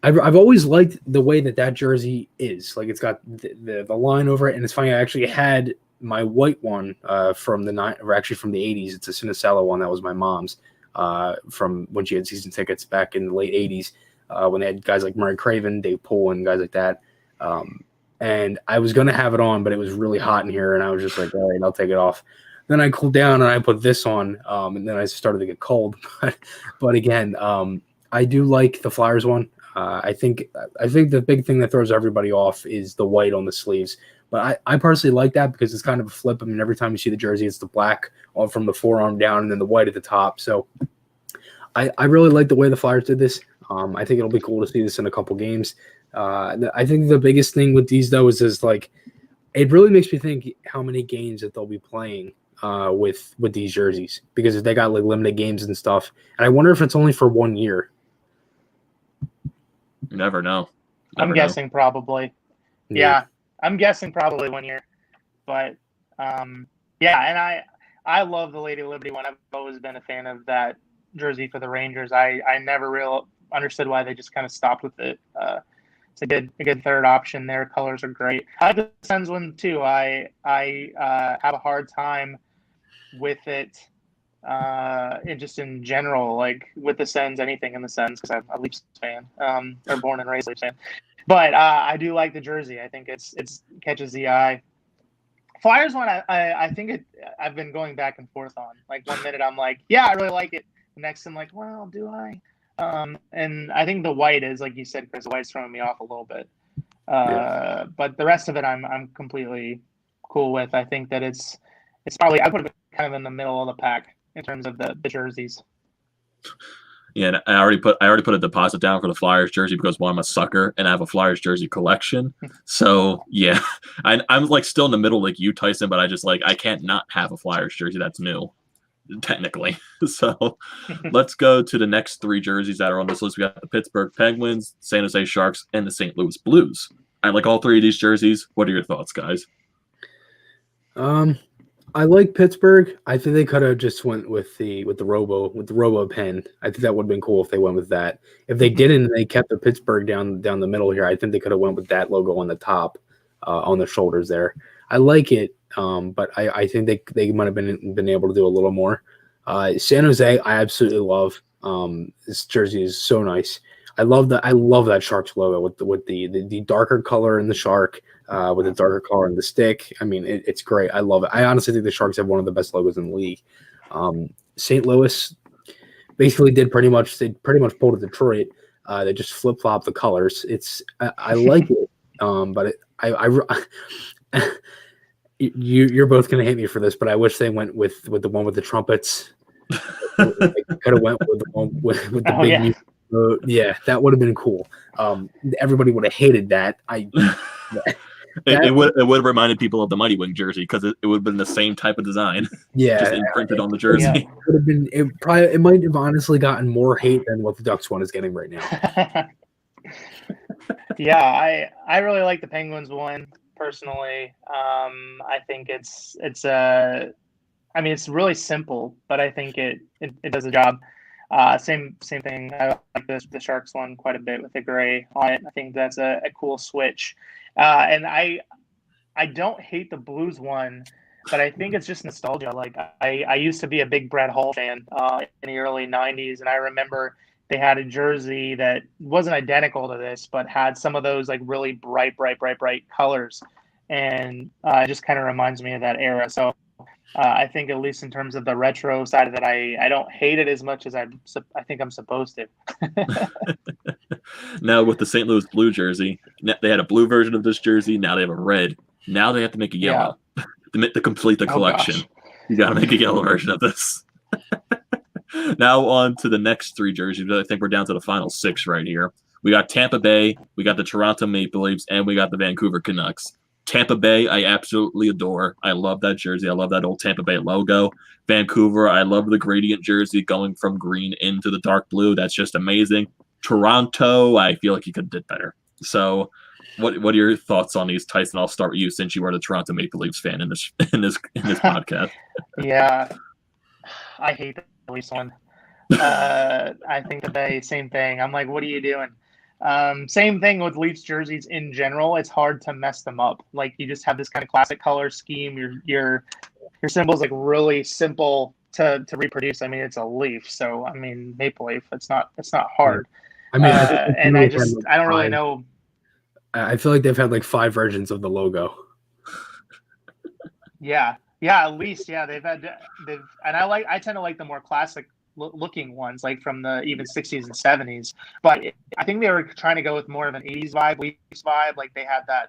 I've always liked the way that jersey is. Like, it's got the line over it, and it's funny. I actually had my white one from the 80s. It's a Cinderella one that was my mom's from when she had season tickets back in the late 80s when they had guys like Murray Craven, Dave Poole, and guys like that. And I was gonna have it on, but it was really hot in here, and I was just like, all right, I'll take it off. Then I cooled down and I put this on, and then I started to get cold. But again, I do like the Flyers one. I think the big thing that throws everybody off is the white on the sleeves. But I personally like that because it's kind of a flip. I mean, every time you see the jersey, it's the black all from the forearm down and then the white at the top. So I really like the way the Flyers did this. I think it'll be cool to see this in a couple games. I think the biggest thing with these, though, is like it really makes me think how many games that they'll be playing with these jerseys, because if they got like limited games and stuff. And I wonder if it's only for 1 year. You never know. I'm guessing probably. Yeah, I'm guessing probably 1 year. But, yeah, and I love the Lady Liberty one. I've always been a fan of that jersey for the Rangers. I never really understood why they just kind of stopped with it. It's a good third option there. Colors are great. I like the Sens one, too. I have a hard time with it. Just in general, like with the Sens, anything in the Sens, because I'm a Leafs fan, or born and raised Leafs fan. But I do like the jersey. I think it's catches the eye. Flyers one, I think I've been going back and forth on. Like 1 minute I'm like, yeah, I really like it. The next I'm like, well, do I? And I think the white is, like you said, Chris, the white's throwing me off a little bit. But the rest of it I'm completely cool with. I think that it's probably, I put it kind of in the middle of the pack in terms of the jerseys. Yeah, and I already put a deposit down for the Flyers jersey because, well, I'm a sucker and I have a Flyers jersey collection. So yeah, I'm like still in the middle like you, Tyson, but I can't not have a Flyers jersey that's new, technically. So let's go to the next three jerseys that are on this list. We got the Pittsburgh Penguins, San Jose Sharks, and the St. Louis Blues. I like all three of these jerseys. What are your thoughts, guys? I like Pittsburgh. I think they could have just went with the Robo pen. I think that would have been cool if they went with that. If they didn't, and they kept the Pittsburgh down the middle here, I think they could have went with that logo on the top. on the shoulders there. I like it, but I think they might have been able to do a little more. San Jose, I absolutely love. This jersey is so nice. I love that Sharks logo with the darker color in the shark, with the darker color in the stick. I mean, it's great. I love it. I honestly think the Sharks have one of the best logos in the league. St. Louis basically pretty much pulled a Detroit. They just flip flop the colors. I like it, but you're both gonna hate me for this, but I wish they went with the one with the trumpets. They could have went with the one with the big music. Yeah, that would have been cool. Everybody would have hated that. It would have reminded people of the Mighty Wing jersey because it would have been the same type of design. Yeah, just imprinted on the jersey. Yeah. It would have been. It might have honestly gotten more hate than what the Ducks one is getting right now. Yeah, I really like the Penguins one personally. I think it's really simple, but I think it does the job. Same thing. I like the Sharks one quite a bit with the gray on it. I think that's a cool switch. And I don't hate the Blues one, but I think it's just nostalgia. Like I used to be a big Brett Hull fan in the early 90s, and I remember they had a jersey that wasn't identical to this, but had some of those like really bright colors. And it just kind of reminds me of that era. So I think at least in terms of the retro side of it, I don't hate it as much as I think I'm supposed to. Now with the St. Louis Blue jersey, they had a blue version of this jersey. Now they have a red. Now they have to make a yellow to complete the collection. You got to make a yellow version of this. Now on to the next three jerseys. I think we're down to the final six right here. We got Tampa Bay, we got the Toronto Maple Leafs, and we got the Vancouver Canucks. Tampa Bay, I absolutely adore. I love that jersey. I love that old Tampa Bay logo. Vancouver, I love the gradient jersey going from green into the dark blue. That's just amazing. Toronto, I feel like you could have did better. So what are your thoughts on these, Tyson? I'll start with you since you are the Toronto Maple Leafs fan in this podcast. Yeah, I hate the Leafs one. I think the Bay, same thing. I'm like, what are you doing? Same thing with Leafs jerseys in general. It's hard to mess them up. Like you just have this kind of classic color scheme. Your symbol's like really simple to reproduce. I mean, it's a leaf, so I mean maple leaf. It's not hard. I mean, I don't really know. I feel like they've had like 5 versions of the logo. Yeah, at least they've and I tend to like the more classic looking ones, like from the even 60s and 70s. But I think they were trying to go with more of an 80s vibe, Leafs vibe. Like they had that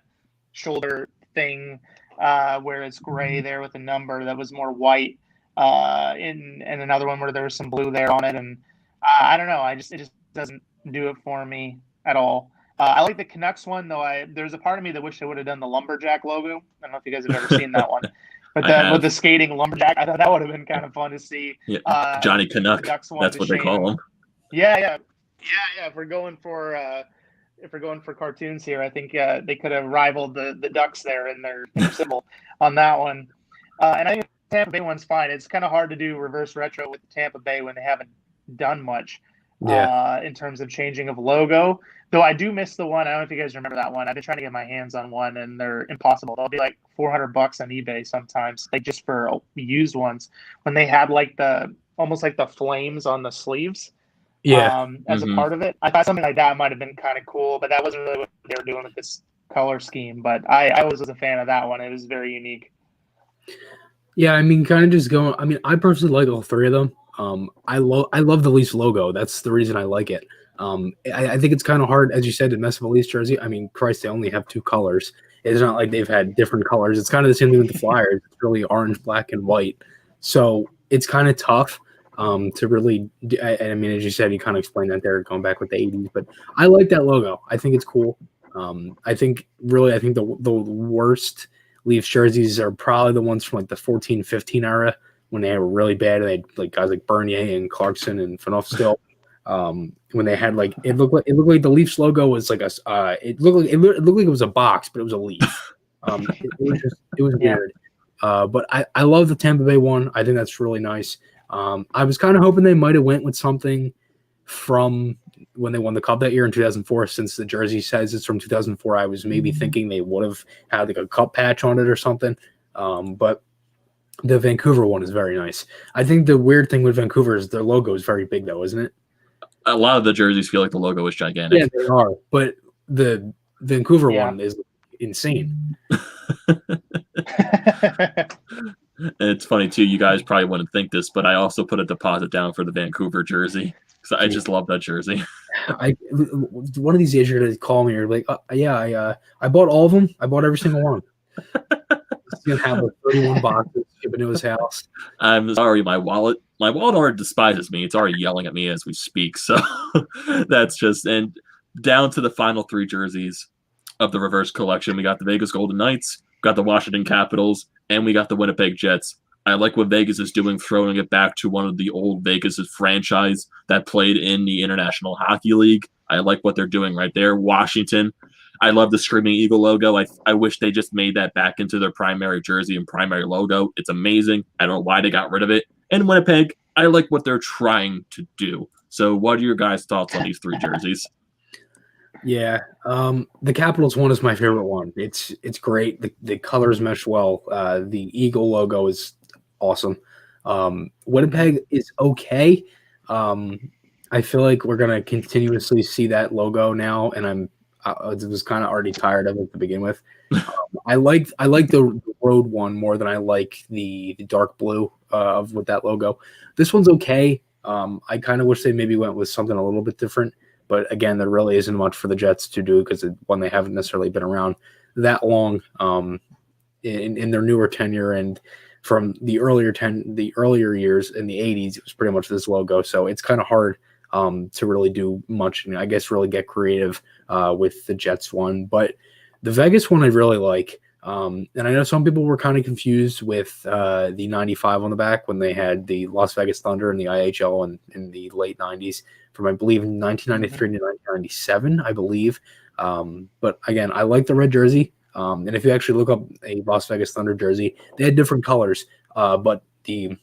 shoulder thing where it's gray there with a number that was more white, and another one where there was some blue there on it. And I don't know. It just doesn't do it for me at all. I like the Canucks one, though. There's a part of me that wish they would have done the lumberjack logo. I don't know if you guys have ever seen that one. But with the skating lumberjack, I thought that would have been kind of fun to see. Yeah. Johnny Canuck. That's what they call him. Yeah. If we're going for cartoons here, I think they could have rivaled the Ducks there in their symbol on that one. And I think the Tampa Bay one's fine. It's kind of hard to do reverse retro with the Tampa Bay when they haven't done much in terms of changing of logo. Though I do miss the one. I don't know if you guys remember that one. I've been trying to get my hands on one, and they're impossible. They'll be like $400 on eBay sometimes, like just for used ones. When they had like almost like the flames on the sleeves, as a part of it. I thought something like that might have been kind of cool, but that wasn't really what they were doing with this color scheme. But I was a fan of that one. It was very unique. Yeah, I mean, kind of just going. I mean, I personally like all 3 of them. I love the Leafs logo. That's the reason I like it. I think it's kind of hard, as you said, to mess with a Leafs jersey. I mean, Christ, they only have 2 colors. It's not like they've had different colors. It's kind of the same thing with the Flyers. It's really orange, black, and white. So it's kind of tough to really. I mean, as you said, you kind of explained that there, going back with the 80s. But I like that logo. I think it's cool. I think the worst Leafs jerseys are probably the ones from like the 14-15 era when they were really bad. They had like guys like Bernier and Clarkson and Fedotov still. When they had like it looked like the Leafs logo was like it looked like it was a box, but it was a leaf. It was weird. But I love the Tampa Bay one. I think that's really nice. I was kind of hoping they might have went with something from when they won the cup that year in 2004. Since the jersey says it's from 2004, I was maybe thinking they would have had like a cup patch on it or something. But the Vancouver one is very nice. I think the weird thing with Vancouver is their logo is very big, though, isn't it? A lot of the jerseys feel like the logo is gigantic. Yeah, they are. But the Vancouver one is insane. It's funny too. You guys probably wouldn't think this, but I also put a deposit down for the Vancouver jersey. So I just love that jersey. One of these days you're gonna call me. You're like, I bought all of them. I bought every single one. He's gonna have like 31 boxes shipping to his house. I'm sorry, my wallet already despises me. It's already yelling at me as we speak. So that's just, and down to the final 3 jerseys of the reverse collection. We got the Vegas Golden Knights, got the Washington Capitals, and we got the Winnipeg Jets. I like what Vegas is doing, throwing it back to one of the old Vegas' franchise that played in the International Hockey League. I like what they're doing right there. Washington, I love the Screaming Eagle logo. I wish they just made that back into their primary jersey and primary logo. It's amazing. I don't know why they got rid of it. And Winnipeg, I like what they're trying to do. So what are your guys' thoughts on these 3 jerseys? Yeah, the Capitals one is my favorite one. It's great. The colors mesh well. The Eagle logo is awesome. Winnipeg is okay. I feel like we're gonna continuously see that logo now, and I was kind of already tired of it to begin with. I like the road one more than I like the dark blue with that logo. This one's okay. I kind of wish they maybe went with something a little bit different. But again, there really isn't much for the Jets to do because when they haven't necessarily been around that long in their newer tenure, and from the earlier years in the 80s, it was pretty much this logo. So it's kind of hard to really do much, and I guess really get creative with the Jets one. But the Vegas one I really like. And I know some people were kind of confused with the 95 on the back when they had the Las Vegas Thunder and the IHL in the late 90s from, I believe, 1993 to 1997, I believe. But again, I like the red jersey. And if you actually look up a Las Vegas Thunder jersey, they had different colors, but the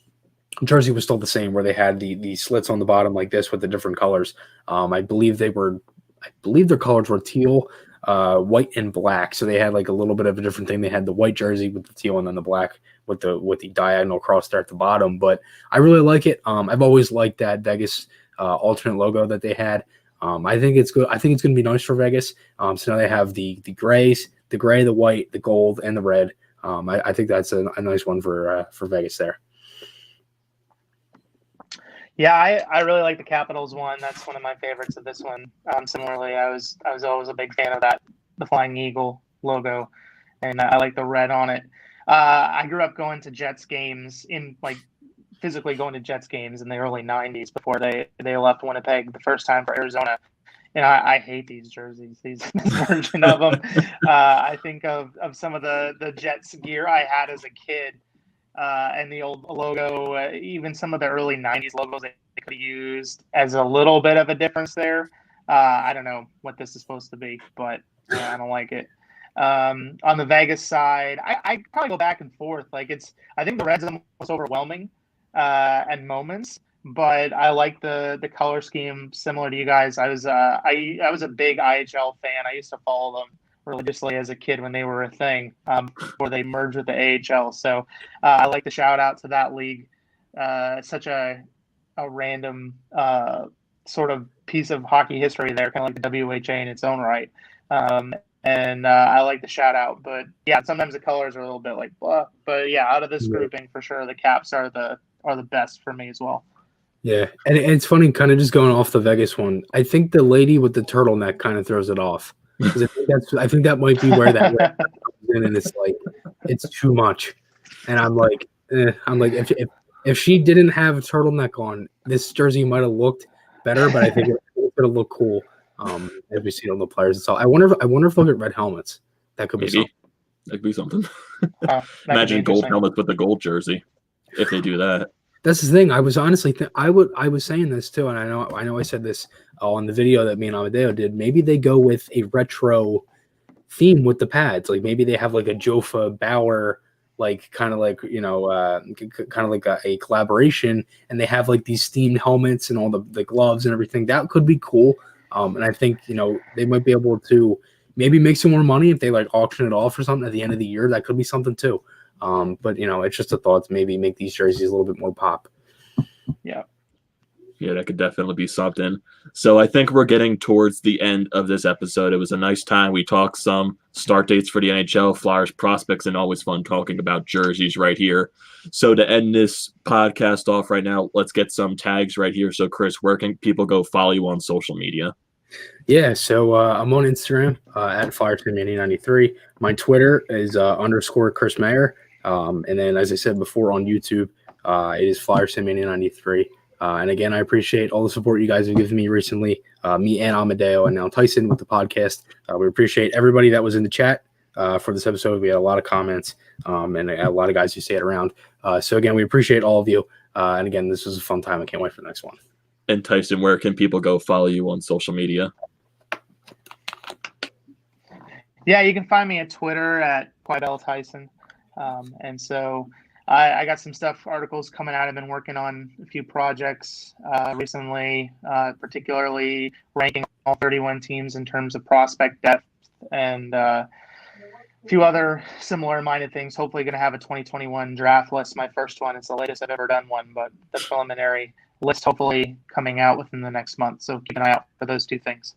jersey was still the same, where they had the slits on the bottom like this with the different colors. I believe their colors were teal, white and black. So they had like a little bit of a different thing. They had the white jersey with the teal and then the black with the diagonal cross there at the bottom. But I really like it. I've always liked that Vegas alternate logo that they had. I think it's good. I think it's going to be nice for Vegas. So now they have the grays, the gray, the white, the gold, and the red. I think that's a nice one for Vegas there. Yeah, I really like the Capitals one. That's one of my favorites of this one. Similarly, I was always a big fan of the Flying Eagle logo, and I like the red on it. I grew up going to Jets games physically going to Jets games in the early 90s before they left Winnipeg the first time for Arizona. And I hate these jerseys, this version of them. I think of some of the Jets gear I had as a kid. And the old logo, even some of the early 90s logos they could have used as a little bit of a difference there. I don't know what this is supposed to be, but I don't like it. On the Vegas side, I probably go back and forth. I think the red's almost overwhelming at moments, but I like the color scheme similar to you guys. I was a big IHL fan. I used to follow them religiously as a kid when they were a thing before they merged with the AHL. So I like to shout out to that league. Such a random sort of piece of hockey history there, kind of like the WHA in its own right. And I like the shout out, but yeah, sometimes the colors are a little bit like blah. But yeah, out of this grouping for sure, the Caps are the best for me as well. Yeah, and it's funny, kind of just going off the Vegas one. I think the lady with the turtleneck kind of throws it off. I think that might be where that comes in, and it's like it's too much. And I'm like, if she didn't have a turtleneck on, this jersey might have looked better, but I think it would have looked cool as we see on the players. So I wonder if they'll get red helmets. That could be something. That could be something. Imagine gold helmets with the gold jersey if they do that. That's the thing. I was honestly I was saying this too, and I know I said this on the video that me and Amadeo did. Maybe they go with a retro theme with the pads. Like maybe they have like a Jofa Bauer like kind of like kind of like a collaboration, and they have like these themed helmets and all the gloves and everything. That could be cool. And I think they might be able to maybe make some more money if they like auction it off or something at the end of the year. That could be something too. But it's just a thought to maybe make these jerseys a little bit more pop. Yeah, that could definitely be something. So I think we're getting towards the end of this episode. It was a nice time. We talked some start dates for the NHL, Flyers prospects, and always fun talking about jerseys right here. So to end this podcast off right now, let's get some tags right here. So Chris, where can people go follow you on social media? Yeah, so I'm on Instagram at FlyerSamMania93. My Twitter is _ Chris Mayer. And then, as I said before, on YouTube, it is FlyerSamMania93. And again, I appreciate all the support you guys have given me recently, me and Amadeo, and now Tyson with the podcast. We appreciate everybody that was in the chat for this episode. We had a lot of comments and a lot of guys who stayed around. So again, we appreciate all of you. And again, this was a fun time. I can't wait for the next one. And Tyson, where can people go follow you on social media? Yeah, you can find me at Twitter at QuibelTyson. And so I got some articles coming out. I've been working on a few projects recently, particularly ranking all 31 teams in terms of prospect depth and a few other similar-minded things. Hopefully going to have a 2021 draft list, my first one. It's the latest I've ever done one, but the preliminary list hopefully coming out within the next month. So keep an eye out for those two things.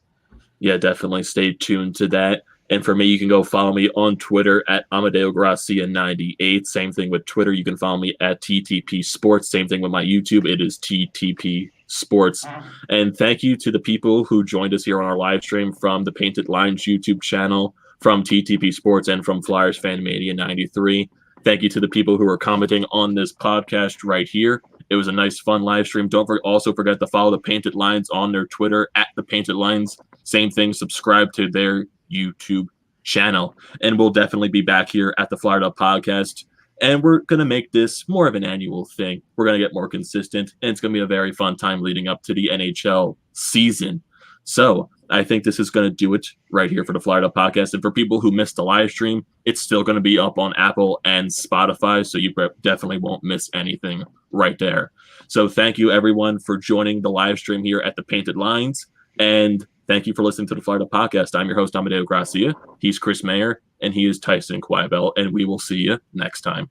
Yeah, definitely stay tuned to that. And for me, you can go follow me on Twitter at Amadeo Gracia98. Same thing with Twitter. You can follow me at TTP Sports. Same thing with my YouTube. It is TTP Sports. And thank you to the people who joined us here on our live stream from the Painted Lines YouTube channel, from TTP Sports, and from Flyers Fan Mania 93. Thank you to the people who are commenting on this podcast right here. It was a nice, fun live stream. Don't also forget to follow the Painted Lines on their Twitter at the Painted Lines. Same thing, subscribe to their YouTube channel. And we'll definitely be back here at the Flyer Up Podcast. And we're going to make this more of an annual thing. We're going to get more consistent. And it's going to be a very fun time leading up to the NHL season. So I think this is going to do it right here for the Flyer Up Podcast. And for people who missed the live stream, it's still going to be up on Apple and Spotify. So you definitely won't miss anything right there. So thank you, everyone, for joining the live stream here at the Painted Lines. And thank you for listening to the Flyer Up Podcast. I'm your host, Amadeo Gracia. He's Chris Mayer, and he is Tyson Quibel. And we will see you next time.